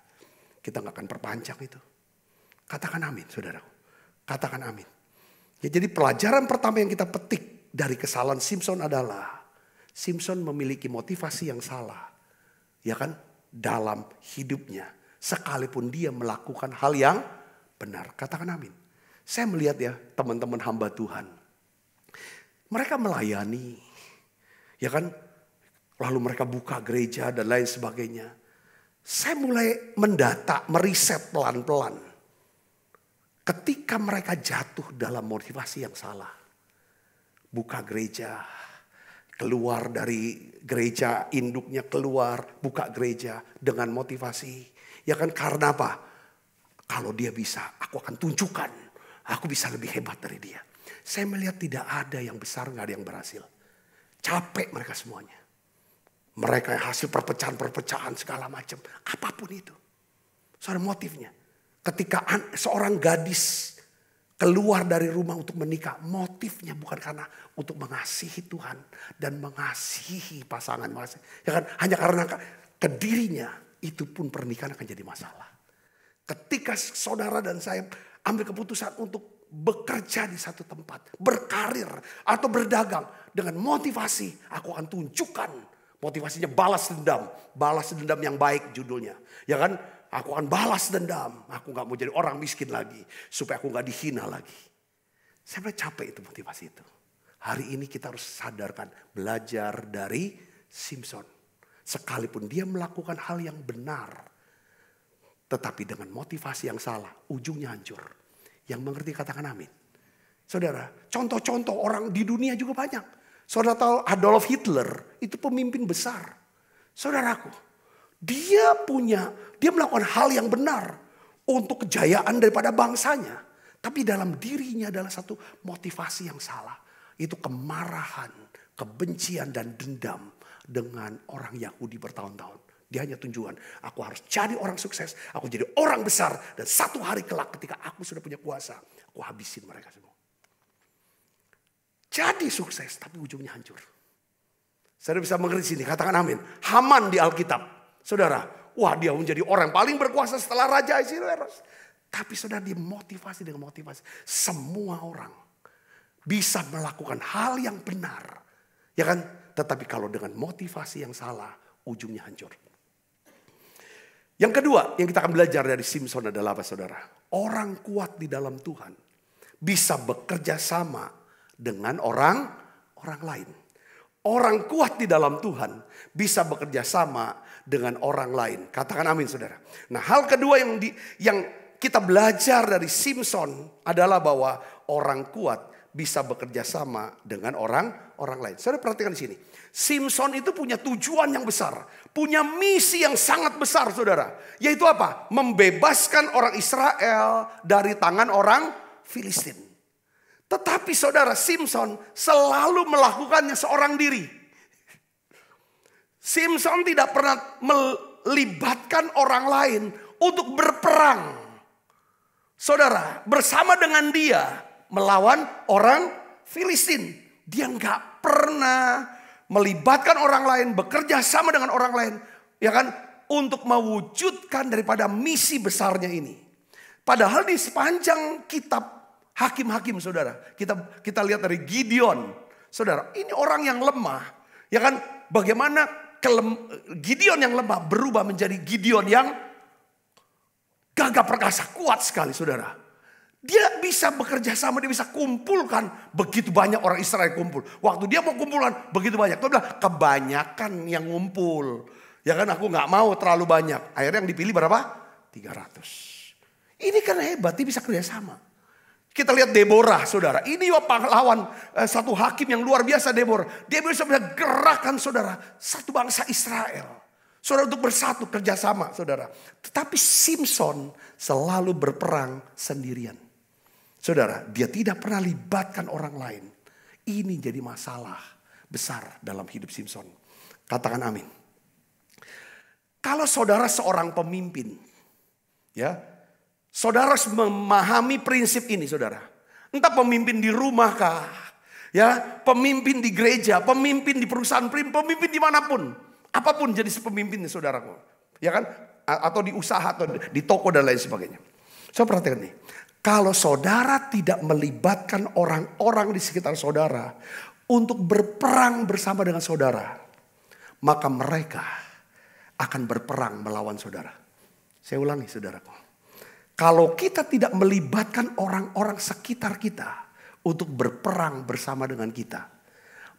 B: Kita gak akan perpanjang itu. Katakan amin, saudaraku. Katakan amin. Ya, jadi pelajaran pertama yang kita petik dari kesalahan Simson adalah Simson memiliki motivasi yang salah. Ya kan? Dalam hidupnya. Sekalipun dia melakukan hal yang benar. Katakan amin. Saya melihat ya teman-teman hamba Tuhan. Mereka melayani. Ya kan? Lalu mereka buka gereja dan lain sebagainya. Saya mulai mendata, meriset pelan-pelan. Ketika mereka jatuh dalam motivasi yang salah. Buka gereja. Keluar dari gereja, induknya keluar. Buka gereja dengan motivasi. Ya kan, karena apa? Kalau dia bisa, aku akan tunjukkan. Aku bisa lebih hebat dari dia. Saya melihat tidak ada yang besar, gak ada yang berhasil. Capek mereka semuanya. Mereka yang hasil perpecahan-perpecahan segala macam. Apapun itu. Soalnya motifnya. Ketika seorang gadis keluar dari rumah untuk menikah. Motifnya bukan karena untuk mengasihi Tuhan. Dan mengasihi pasangan. Ya kan? Hanya karena kedirinya. Itu pun pernikahan akan jadi masalah. Ketika saudara dan saya ambil keputusan untuk bekerja di satu tempat. Berkarir atau berdagang. Dengan motivasi. Aku akan tunjukkan. Motivasinya balas dendam. Balas dendam yang baik judulnya. Ya kan? Aku akan balas dendam. Aku gak mau jadi orang miskin lagi. Supaya aku gak dihina lagi. Saya capek itu motivasi itu. Hari ini kita harus sadarkan. Belajar dari Simson. Sekalipun dia melakukan hal yang benar. Tetapi dengan motivasi yang salah. Ujungnya hancur. Yang mengerti katakan amin. Saudara, contoh-contoh orang di dunia juga banyak. Saudara tahu Adolf Hitler itu pemimpin besar. Saudaraku, dia melakukan hal yang benar untuk kejayaan daripada bangsanya. Tapi dalam dirinya adalah satu motivasi yang salah. Itu kemarahan, kebencian dan dendam dengan orang Yahudi bertahun-tahun. Dia hanya tujuan, aku harus jadi orang sukses, aku jadi orang besar. Dan satu hari kelak ketika aku sudah punya kuasa, aku habisin mereka semua. Jadi sukses, tapi ujungnya hancur. Saudara bisa mengerti sini, katakan amin. Haman di Alkitab, saudara. Wah, dia menjadi orang paling berkuasa setelah Raja Ahasuerus. Tapi saudara, dia motivasi dengan motivasi. Semua orang bisa melakukan hal yang benar. Ya kan? Tetapi kalau dengan motivasi yang salah, ujungnya hancur. Yang kedua yang kita akan belajar dari Simson adalah apa saudara? Orang kuat di dalam Tuhan bisa bekerja sama dengan orang lain. Orang kuat di dalam Tuhan bisa bekerja sama dengan orang lain. Katakan amin saudara. Nah, hal kedua yang kita belajar dari Simson adalah bahwa orang kuat bisa bekerja sama dengan orang lain. Saudara perhatikan di sini. Simson itu punya tujuan yang besar. Punya misi yang sangat besar saudara. Yaitu apa? Membebaskan orang Israel dari tangan orang Filistin. Tetapi saudara, Simson selalu melakukannya seorang diri. Simson tidak pernah melibatkan orang lain untuk berperang. Saudara, bersama dengan dia melawan orang Filistin. Dia nggak pernah melibatkan orang lain, bekerja sama dengan orang lain, ya kan, untuk mewujudkan daripada misi besarnya ini. Padahal di sepanjang kitab Hakim-Hakim, saudara, kita lihat dari Gideon, saudara, ini orang yang lemah, ya kan, bagaimana Gideon yang lemah berubah menjadi Gideon yang gagah perkasa, kuat sekali, saudara. Dia bisa bekerja sama, dia bisa kumpulkan begitu banyak orang Israel kumpul. Waktu dia mau kumpulkan begitu banyak. Dia bilang kebanyakan yang ngumpul. Ya kan aku gak mau terlalu banyak. Akhirnya yang dipilih berapa? 300. Ini kan hebat, dia bisa kerja sama. Kita lihat Deborah saudara. Ini pahlawan satu hakim yang luar biasa Deborah. Dia bisa gerakan saudara. Satu bangsa Israel. Saudara untuk bersatu kerjasama saudara. Tetapi Simson selalu berperang sendirian. Saudara, dia tidak pernah libatkan orang lain. Ini jadi masalah besar dalam hidup Simson. Katakan amin. Kalau saudara seorang pemimpin, ya, saudara harus memahami prinsip ini, saudara. Entah pemimpin di rumah kah, ya, pemimpin di gereja, pemimpin di perusahaan, pemimpin dimanapun, apapun jenis pemimpinnya saudaraku, ya kan, atau di usaha atau di toko dan lain sebagainya. Saya perhatikan nih, kalau saudara tidak melibatkan orang-orang di sekitar saudara untuk berperang bersama dengan saudara, maka mereka akan berperang melawan saudara. Saya ulangi saudaraku. Kalau kita tidak melibatkan orang-orang sekitar kita untuk berperang bersama dengan kita,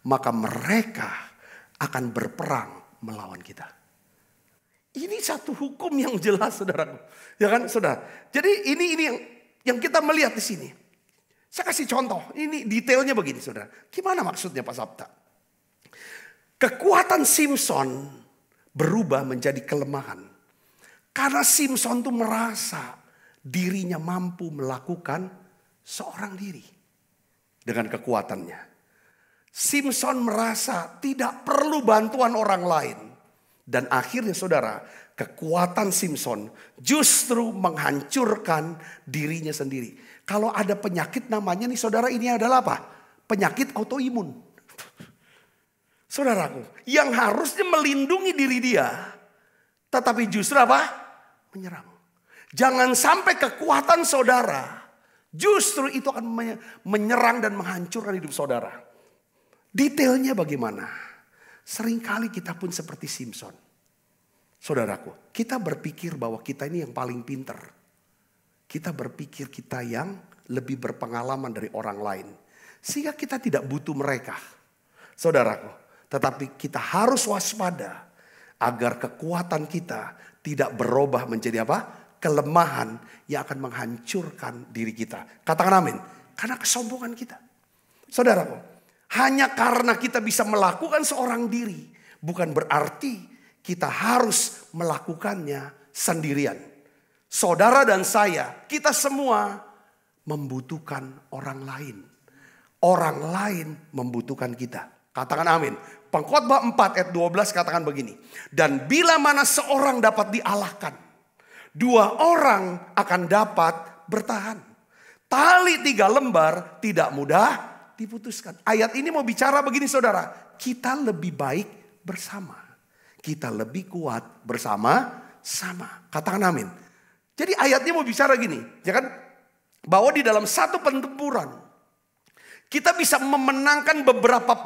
B: maka mereka akan berperang melawan kita. Ini satu hukum yang jelas saudaraku. Ya kan saudara. Jadi ini yang kita melihat di sini. Saya kasih contoh. Ini detailnya begini saudara. Gimana maksudnya Pak Sabta? Kekuatan Simson berubah menjadi kelemahan. Karena Simson tuh merasa dirinya mampu melakukan seorang diri dengan kekuatannya. Simson merasa tidak perlu bantuan orang lain. Dan akhirnya saudara, kekuatan Simson justru menghancurkan dirinya sendiri. Kalau ada penyakit namanya nih saudara, ini adalah apa? Penyakit autoimun. Saudaraku, yang harusnya melindungi diri dia, tetapi justru apa? Menyerang. Jangan sampai kekuatan saudara justru itu akan menyerang dan menghancurkan hidup saudara. Detailnya bagaimana? Seringkali kita pun seperti Simson. Saudaraku, kita berpikir bahwa kita ini yang paling pinter. Kita berpikir kita yang lebih berpengalaman dari orang lain. Sehingga kita tidak butuh mereka. Saudaraku, tetapi kita harus waspada agar kekuatan kita tidak berubah menjadi apa? Kelemahan yang akan menghancurkan diri kita. Katakan amin. Karena kesombongan kita. Saudaraku, hanya karena kita bisa melakukan seorang diri, bukan berarti kita harus melakukannya sendirian. Saudara dan saya, kita semua membutuhkan orang lain. Orang lain membutuhkan kita. Katakan amin. Pengkhotbah 4 ayat 12 katakan begini. Dan bila mana seorang dapat dialahkan, dua orang akan dapat bertahan. Tali 3 lembar tidak mudah diputuskan. Ayat ini mau bicara begini saudara. Kita lebih baik bersama. Kita lebih kuat bersama-sama. Katakan amin. Jadi ayatnya mau bicara gini. Ya kan? Bahwa di dalam satu pertempuran, kita bisa memenangkan beberapa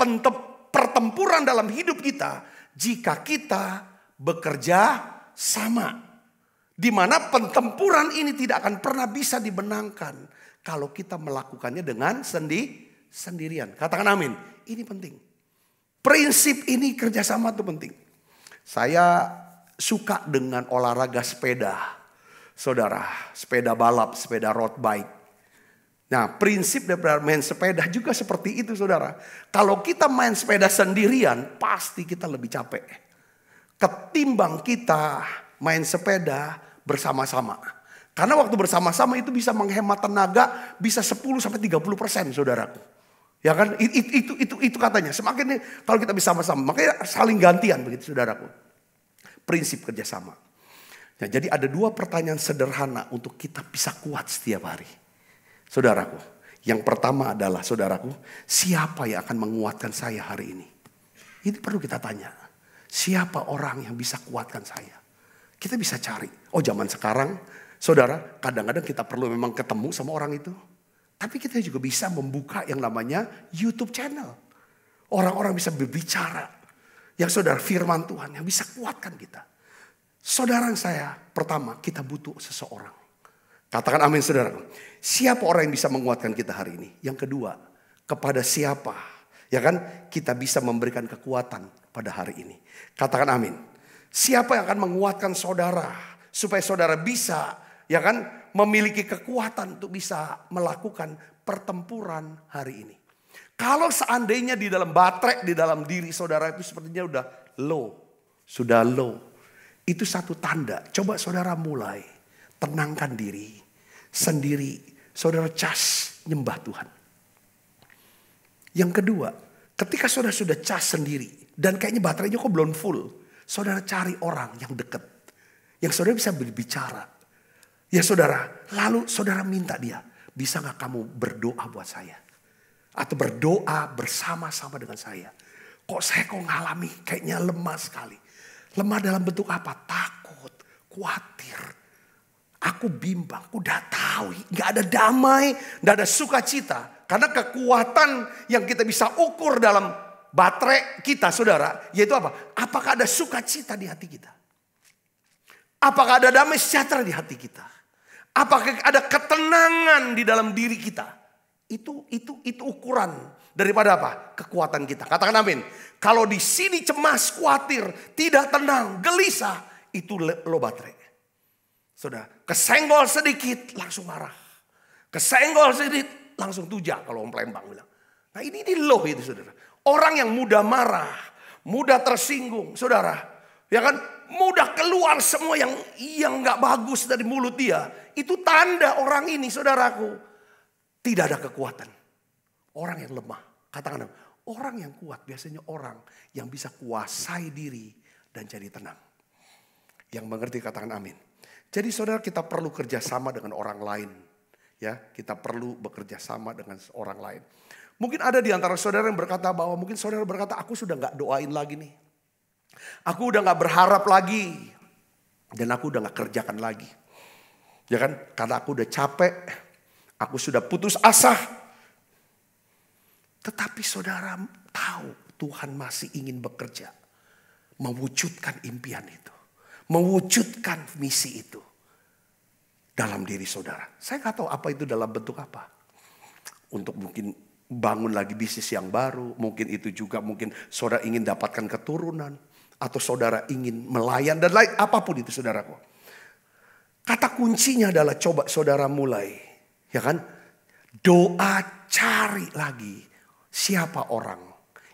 B: pertempuran dalam hidup kita. Jika kita bekerja sama. Di mana pertempuran ini tidak akan pernah bisa dimenangkan kalau kita melakukannya dengan sendirian. Katakan amin. Ini penting. Prinsip ini kerjasama itu penting. Saya suka dengan olahraga sepeda. Saudara, sepeda balap, sepeda road bike. Nah, prinsip dari main sepeda juga seperti itu saudara. Kalau kita main sepeda sendirian, pasti kita lebih capek. Ketimbang kita main sepeda bersama-sama. Karena waktu bersama-sama itu bisa menghemat tenaga bisa 10-30% saudaraku. Ya kan? Itu katanya. Semakin kalau kita bersama-sama, makanya saling gantian begitu saudaraku. Prinsip kerjasama. Nah, jadi ada 2 pertanyaan sederhana untuk kita bisa kuat setiap hari. Saudaraku, yang pertama adalah saudaraku, siapa yang akan menguatkan saya hari ini? Ini perlu kita tanya. Siapa orang yang bisa kuatkan saya? Kita bisa cari. Oh zaman sekarang, saudara, kadang-kadang kita perlu memang ketemu sama orang itu. Tapi kita juga bisa membuka yang namanya YouTube channel. Orang-orang bisa berbicara. Yang saudara firman Tuhan yang bisa kuatkan kita. Saudara saya, pertama kita butuh seseorang. Katakan amin saudara. Siapa orang yang bisa menguatkan kita hari ini? Yang kedua, kepada siapa? Ya kan, kita bisa memberikan kekuatan pada hari ini. Katakan amin. Siapa yang akan menguatkan saudara supaya saudara bisa ya kan memiliki kekuatan untuk bisa melakukan pertempuran hari ini. Kalau seandainya di dalam baterai di dalam diri saudara itu sepertinya udah sudah low. Itu satu tanda. Coba saudara mulai tenangkan diri sendiri. Saudara nyembah Tuhan. Yang kedua, ketika saudara sudah sendiri dan kayaknya baterainya kok belum full. Saudara cari orang yang dekat. Yang saudara bisa berbicara. Ya saudara, lalu saudara minta dia. bisa gak kamu berdoa buat saya? Atau berdoa bersama-sama dengan saya. Kok saya ngalami kayaknya lemah sekali. Lemah dalam bentuk apa? Takut, khawatir. Aku bimbang, aku udah tahu. Gak ada damai, gak ada sukacita. Karena kekuatan yang kita bisa ukur dalam baterai kita, saudara, yaitu apa? Apakah ada sukacita di hati kita? Apakah ada damai sejahtera di hati kita? Apakah ada ketenangan di dalam diri kita? Itu ukuran daripada apa? Kekuatan kita. Katakan amin. Kalau di sini cemas, khawatir, tidak tenang, gelisah, itu low baterai. Saudara, kesenggol sedikit langsung marah. Kesenggol sedikit langsung tujak kalau orang Palembang bilang. Nah ini low itu saudara. Orang yang mudah marah, mudah tersinggung, saudara, ya kan, mudah keluar semua yang nggak bagus dari mulut dia. Itu tanda orang ini, saudaraku, tidak ada kekuatan. Orang yang lemah, katakan, orang yang kuat biasanya orang yang bisa kuasai diri dan jadi tenang. Yang mengerti katakan amin. Jadi saudara, kita perlu kerjasama dengan orang lain. Ya, kita perlu bekerja sama dengan orang lain. Mungkin ada di antara saudara yang berkata bahwa mungkin saudara berkata, aku sudah gak doain lagi nih. Aku udah gak berharap lagi. Dan aku udah gak kerjakan lagi. Ya kan, karena aku udah capek. Aku sudah putus asa. Tetapi saudara tahu Tuhan masih ingin bekerja. Mewujudkan impian itu. Mewujudkan misi itu. Dalam diri saudara. Saya gak tahu apa itu dalam bentuk apa. Untuk mungkin bangun lagi bisnis yang baru. Mungkin itu juga mungkin saudara ingin dapatkan keturunan. Atau saudara ingin melayan dan lain apapun itu saudaraku. Kata kuncinya adalah coba saudara mulai. Ya kan? Doa cari lagi. Siapa orang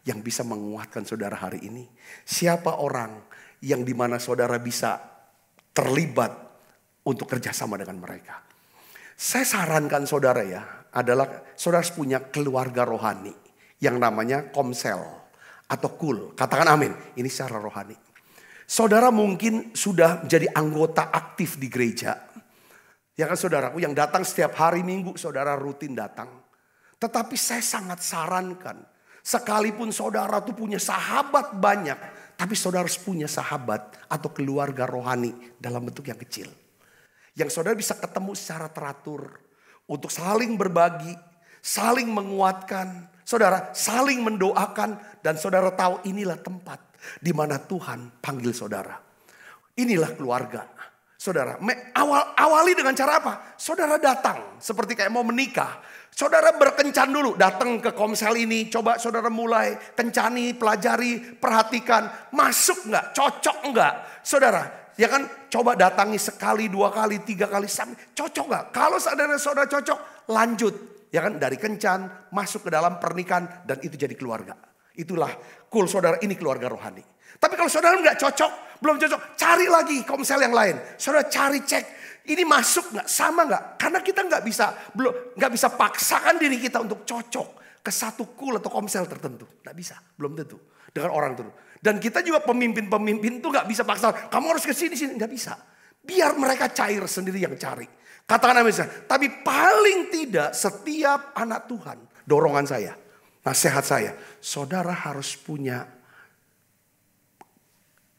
B: yang bisa menguatkan saudara hari ini. Siapa orang yang dimana saudara bisa terlibat untuk kerjasama dengan mereka. Saya sarankan saudara ya, adalah saudara punya keluarga rohani yang namanya komsel atau kul. Katakan amin, ini secara rohani. Saudara mungkin sudah menjadi anggota aktif di gereja. Ya kan saudaraku, yang datang setiap hari Minggu saudara rutin datang. Tetapi saya sangat sarankan, sekalipun saudara tuh punya sahabat banyak, tapi saudara harus punya sahabat atau keluarga rohani dalam bentuk yang kecil. Yang saudara bisa ketemu secara teratur. Untuk saling berbagi, saling menguatkan. Saudara saling mendoakan. Dan saudara tahu inilah tempat di mana Tuhan panggil saudara. Inilah keluarga. Saudara awali dengan cara apa? Saudara datang seperti kayak mau menikah. Saudara berkencan dulu, datang ke komsel ini, coba saudara mulai kencani, pelajari, perhatikan, masuk nggak, cocok nggak, saudara, ya kan, coba datangi sekali, 2 kali, 3 kali, cocok nggak? Kalau saudara cocok, lanjut, ya kan, dari kencan masuk ke dalam pernikahan dan itu jadi keluarga. Itulah cool saudara, ini keluarga rohani. Tapi kalau saudara nggak cocok, belum cocok, cari lagi komsel yang lain, saudara cari cek. Ini masuk nggak, sama nggak? Karena kita nggak bisa paksakan diri kita untuk cocok ke satu kul atau komsel tertentu, nggak bisa, belum tentu dengan orang itu. Dan kita juga pemimpin tuh nggak bisa paksa. Kamu harus ke sini, nggak bisa. Biar mereka cair sendiri yang cari. Katakan amin. Tapi paling tidak setiap anak Tuhan, dorongan saya, nasihat saya, saudara harus punya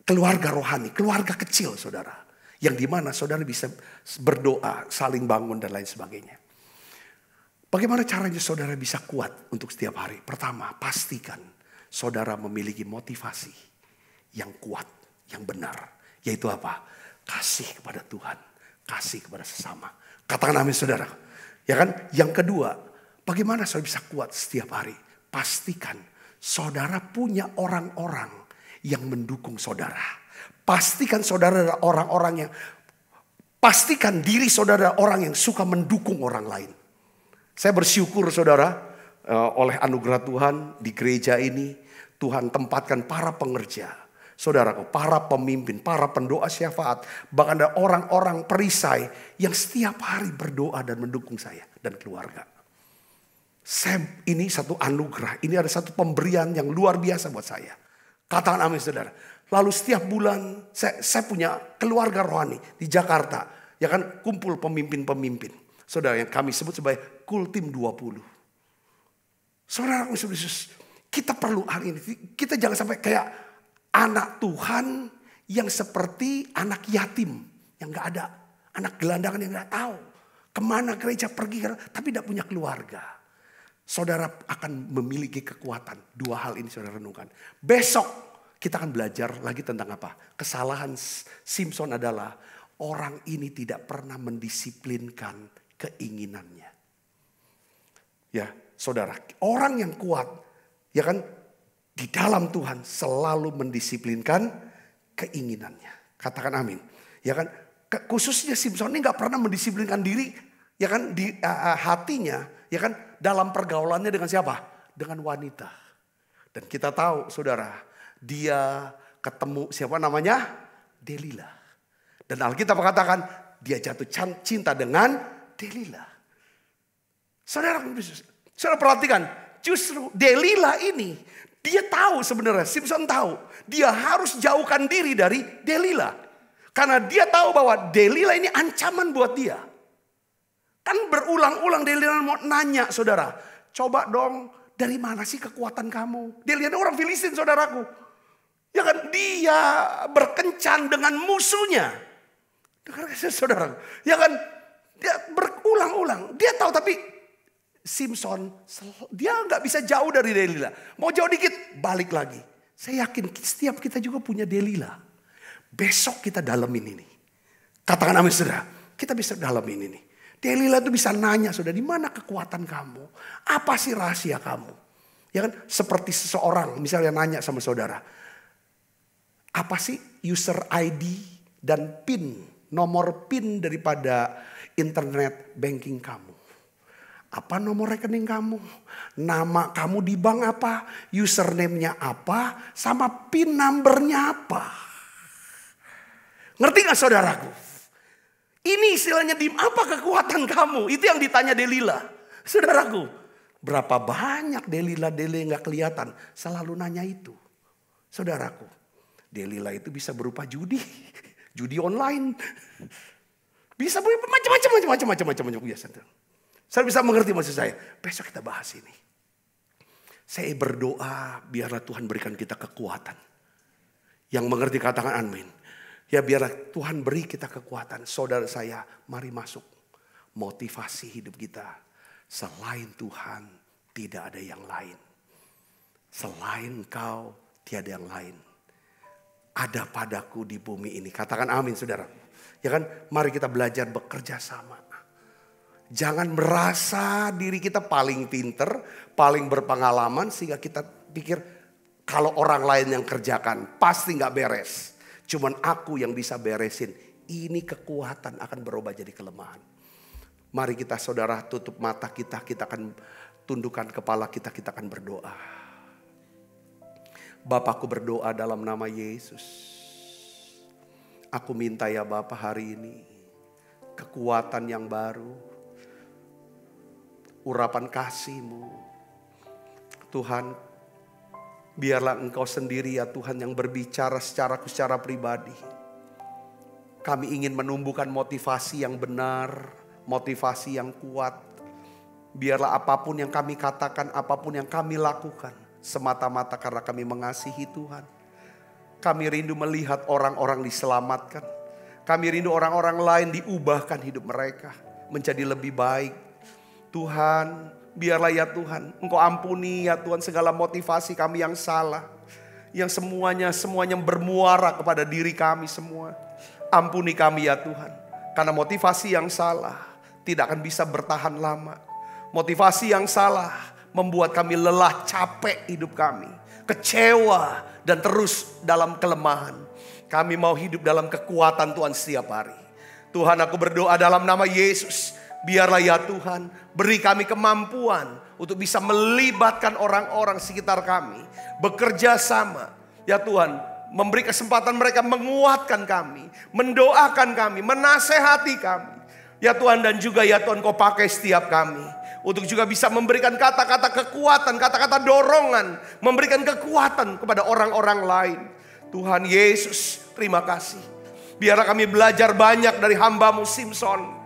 B: keluarga rohani, keluarga kecil saudara. Yang dimana saudara bisa berdoa, saling bangun dan lain sebagainya. Bagaimana caranya saudara bisa kuat untuk setiap hari? Pertama, pastikan saudara memiliki motivasi yang kuat, yang benar. Yaitu apa? Kasih kepada Tuhan, kasih kepada sesama. Katakan amin saudara. Ya kan? Yang kedua, bagaimana saudara bisa kuat setiap hari? Pastikan saudara punya orang-orang yang mendukung saudara. Pastikan saudara adalah orang-orang yang, pastikan diri saudara orang yang suka mendukung orang lain. Saya bersyukur saudara, oleh anugerah Tuhan di gereja ini, Tuhan tempatkan para pengerja, saudaraku, para pemimpin, para pendoa syafaat, bahkan ada orang-orang perisai yang setiap hari berdoa dan mendukung saya dan keluarga. Ini satu anugerah, ini ada satu pemberian yang luar biasa buat saya. Katakan amin saudara. Lalu setiap bulan saya punya keluarga rohani di Jakarta. Ya kan, kumpul pemimpin-pemimpin. Saudara, yang kami sebut sebagai Cool Team 20. Saudara Yesus, kita perlu hal ini. Kita jangan sampai kayak anak Tuhan yang seperti anak yatim yang gak ada. Anak gelandangan yang gak tahu kemana gereja pergi tapi gak punya keluarga. Saudara akan memiliki kekuatan. 2 hal ini saudara renungkan. Besok kita akan belajar lagi tentang apa? Kesalahan Simson adalah orang ini tidak pernah mendisiplinkan keinginannya. Ya, saudara, orang yang kuat, ya kan, di dalam Tuhan selalu mendisiplinkan keinginannya. Katakan amin. Ya kan, khususnya Simson ini nggak pernah mendisiplinkan diri, ya kan, di hatinya, ya kan, dalam pergaulannya dengan siapa? Dengan wanita. Dan kita tahu, saudara, dia ketemu siapa namanya? Delila. Dan Alkitab mengatakan dia jatuh cinta dengan Delila. Saudara perhatikan, justru Delila ini dia tahu sebenarnya, Simson tahu dia harus jauhkan diri dari Delila. Karena dia tahu bahwa Delila ini ancaman buat dia. Kan berulang-ulang Delila mau nanya, saudara, coba dong, dari mana sih kekuatan kamu? Delila orang Filistin, saudaraku. Ya kan, dia berkencan dengan musuhnya. Saudara, ya kan, dia berulang-ulang, dia tahu tapi Simson dia nggak bisa jauh dari Delila. Mau jauh dikit balik lagi. Saya yakin setiap kita juga punya Delila. Besok kita dalamin ini. Katakan amin saudara. Kita bisa dalamin ini. Delila itu bisa nanya saudara, di mana kekuatan kamu? Apa sih rahasia kamu? Ya kan, seperti seseorang misalnya nanya sama saudara, apa sih user ID dan PIN? Nomor PIN daripada internet banking kamu. Apa nomor rekening kamu? Nama kamu di bank apa? Username-nya apa? Sama PIN number-nya apa? Ngerti gak saudaraku? Ini istilahnya di apa kekuatan kamu? Itu yang ditanya Delila. Saudaraku, berapa banyak Delila yang gak kelihatan selalu nanya itu. Saudaraku, Delila itu bisa berupa judi. Judi online. Bisa macam-macam. Ya, saya bisa mengerti maksud saya. Besok kita bahas ini. Saya berdoa biarlah Tuhan berikan kita kekuatan. Yang mengerti katakan amin. Ya biarlah Tuhan beri kita kekuatan. Saudara saya, mari masuk. Motivasi hidup kita. Selain Tuhan tidak ada yang lain. Selain Kau tiada yang lain. Ada padaku di bumi ini. Katakan amin saudara. Ya kan, mari kita belajar bekerja sama. Jangan merasa diri kita paling pinter, paling berpengalaman sehingga kita pikir kalau orang lain yang kerjakan pasti gak beres. Cuman aku yang bisa beresin. Ini kekuatan akan berubah jadi kelemahan. Mari kita saudara tutup mata kita akan tundukkan kepala kita akan berdoa. Bapakku berdoa dalam nama Yesus. Aku minta ya Bapa hari ini kekuatan yang baru. Urapan kasih-Mu. Tuhan, biarlah Engkau sendiri ya Tuhan yang berbicara secara pribadi. Kami ingin menumbuhkan motivasi yang benar, motivasi yang kuat. Biarlah apapun yang kami katakan, apapun yang kami lakukan, semata-mata karena kami mengasihi Tuhan. Kami rindu melihat orang-orang diselamatkan. Kami rindu orang-orang lain diubahkan hidup mereka menjadi lebih baik. Tuhan, biarlah ya Tuhan, Engkau ampuni ya Tuhan segala motivasi kami yang salah. Yang semuanya bermuara kepada diri kami semua. Ampuni kami ya Tuhan. Karena motivasi yang salah tidak akan bisa bertahan lama. Motivasi yang salah membuat kami lelah, capek hidup kami. Kecewa dan terus dalam kelemahan. Kami mau hidup dalam kekuatan Tuhan setiap hari. Tuhan, aku berdoa dalam nama Yesus. Biarlah ya Tuhan, beri kami kemampuan untuk bisa melibatkan orang-orang sekitar kami. Bekerja sama. Ya Tuhan, memberi kesempatan mereka menguatkan kami. Mendoakan kami, menasehati kami. Ya Tuhan, dan juga ya Tuhan Kau pakai setiap kami. Untuk juga bisa memberikan kata-kata kekuatan, kata-kata dorongan. Memberikan kekuatan kepada orang-orang lain. Tuhan Yesus, terima kasih. Biarlah kami belajar banyak dari hamba-Mu Simson.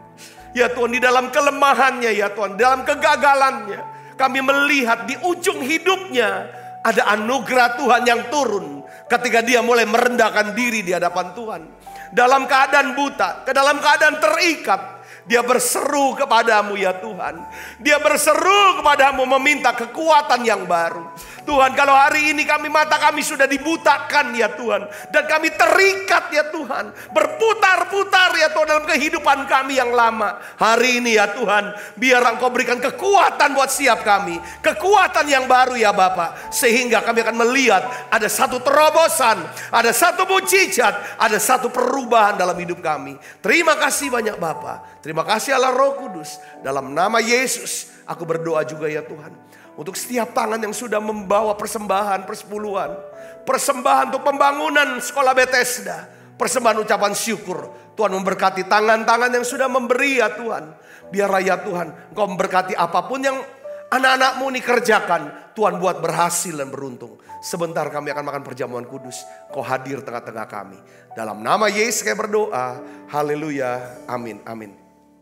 D: Ya Tuhan, di dalam kelemahannya ya Tuhan, dalam kegagalannya, kami melihat di ujung hidupnya ada anugerah Tuhan yang turun ketika dia mulai merendahkan diri di hadapan Tuhan. Dalam keadaan buta, ke dalam keadaan terikat, dia berseru kepadamu ya Tuhan. Dia berseru kepadamu meminta kekuatan yang baru. Tuhan, kalau hari ini mata kami sudah dibutakan ya Tuhan. Dan kami terikat ya Tuhan. Berputar-putar ya Tuhan dalam kehidupan kami yang lama. Hari ini ya Tuhan, biar Engkau berikan kekuatan buat setiap kami. Kekuatan yang baru ya Bapa. Sehingga kami akan melihat ada satu terobosan, ada satu mujizat, ada satu perubahan dalam hidup kami. Terima kasih banyak Bapa. Terima kasih Allah Roh Kudus. Dalam nama Yesus aku berdoa juga ya Tuhan. Untuk setiap tangan yang sudah membawa persembahan persepuluhan. Persembahan untuk pembangunan sekolah Bethesda. Persembahan ucapan syukur. Tuhan memberkati tangan-tangan yang sudah memberi ya Tuhan. Biarlah ya Tuhan Engkau memberkati apapun yang anak-anakmu ini kerjakan. Tuhan buat berhasil dan beruntung. Sebentar kami akan makan perjamuan kudus. Kau hadir tengah-tengah kami. Dalam nama Yesus kami berdoa. Haleluya. Amin. Amin.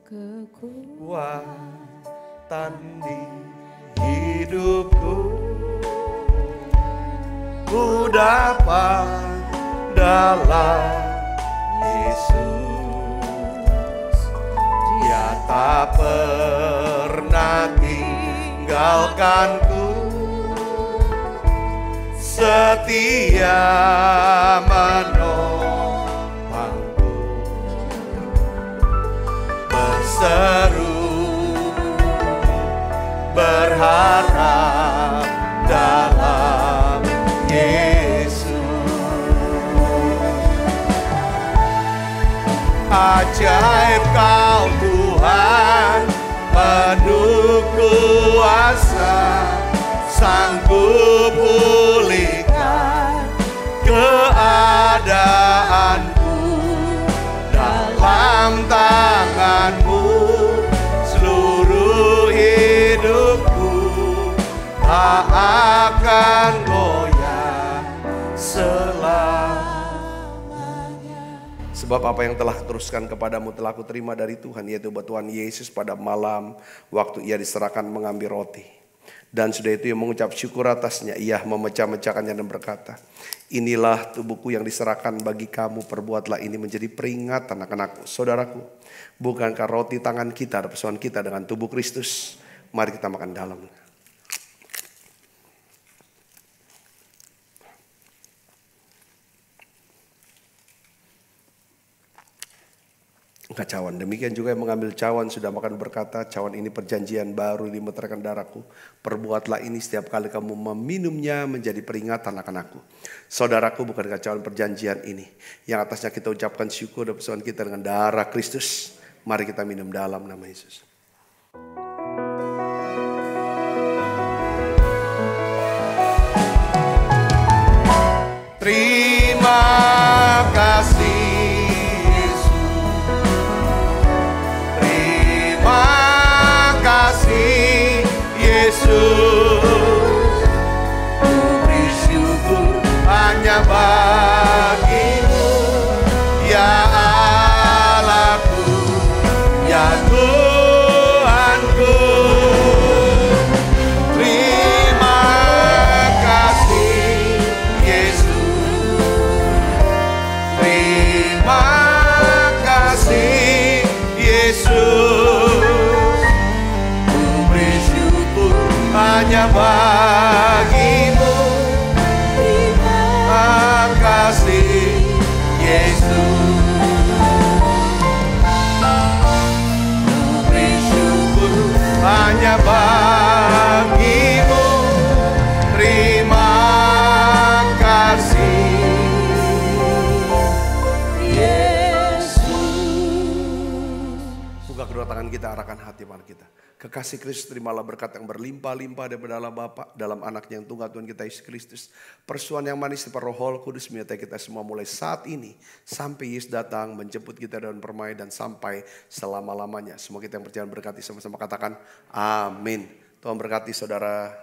D: Kekuatan di hidupku, ku dapat dalam Yesus. Dia tak pernah tinggalkanku, setia menopangku, berseru berharap dalam Yesus. Ajaib Kau Tuhan, penuh kuasa, sanggup pulihkan keadaanku. Dalam tangan-Mu seluruh hidupku tak akan goyah selamanya. Sebab apa yang telah teruskan kepadamu telah aku terima dari Tuhan, yaitu bahwa Tuhan Yesus pada malam waktu ia diserahkan mengambil roti. Dan sudah itu ia mengucap syukur atasnya, ia memecah-mecahkannya dan berkata, inilah tubuhku yang diserahkan bagi kamu, perbuatlah ini menjadi peringatan akan aku. Saudaraku, bukankah roti tangan kita dan persoalan kita dengan tubuh Kristus? Mari kita makan dalam. Cawan. Demikian juga yang mengambil cawan sudah makan berkata, cawan ini perjanjian baru dimeterkan darahku. Perbuatlah ini setiap kali kamu meminumnya menjadi peringatan akan aku. Saudaraku, bukankah cawan perjanjian ini yang atasnya kita ucapkan syukur dan persoalan kita dengan darah Kristus. Mari kita minum dalam nama Yesus. Terima kasih Yesus, ku beri syukur hanya bagimu, ya Allahku, ya Tuhanku. Terima kasih Yesus, terima kasih Yesus, hanya bagimu. Terima kasih Yesus, ku beri syukur hanya bagimu. Terima kasih Yesus. Buka kedua tangan kita, arahkan hati kita. Kekasih Kristus, terimalah berkat yang berlimpah-limpah daripada Allah Bapa dalam anaknya yang tunggal Tuhan kita Yesus Kristus. Persuan yang manis daripada Roh Kudus menyertai kita semua mulai saat ini sampai Yesus datang menjemput kita dan permai dan sampai selama-lamanya. Semua kita yang percaya berkati sama-sama katakan amin. Tuhan berkati saudara.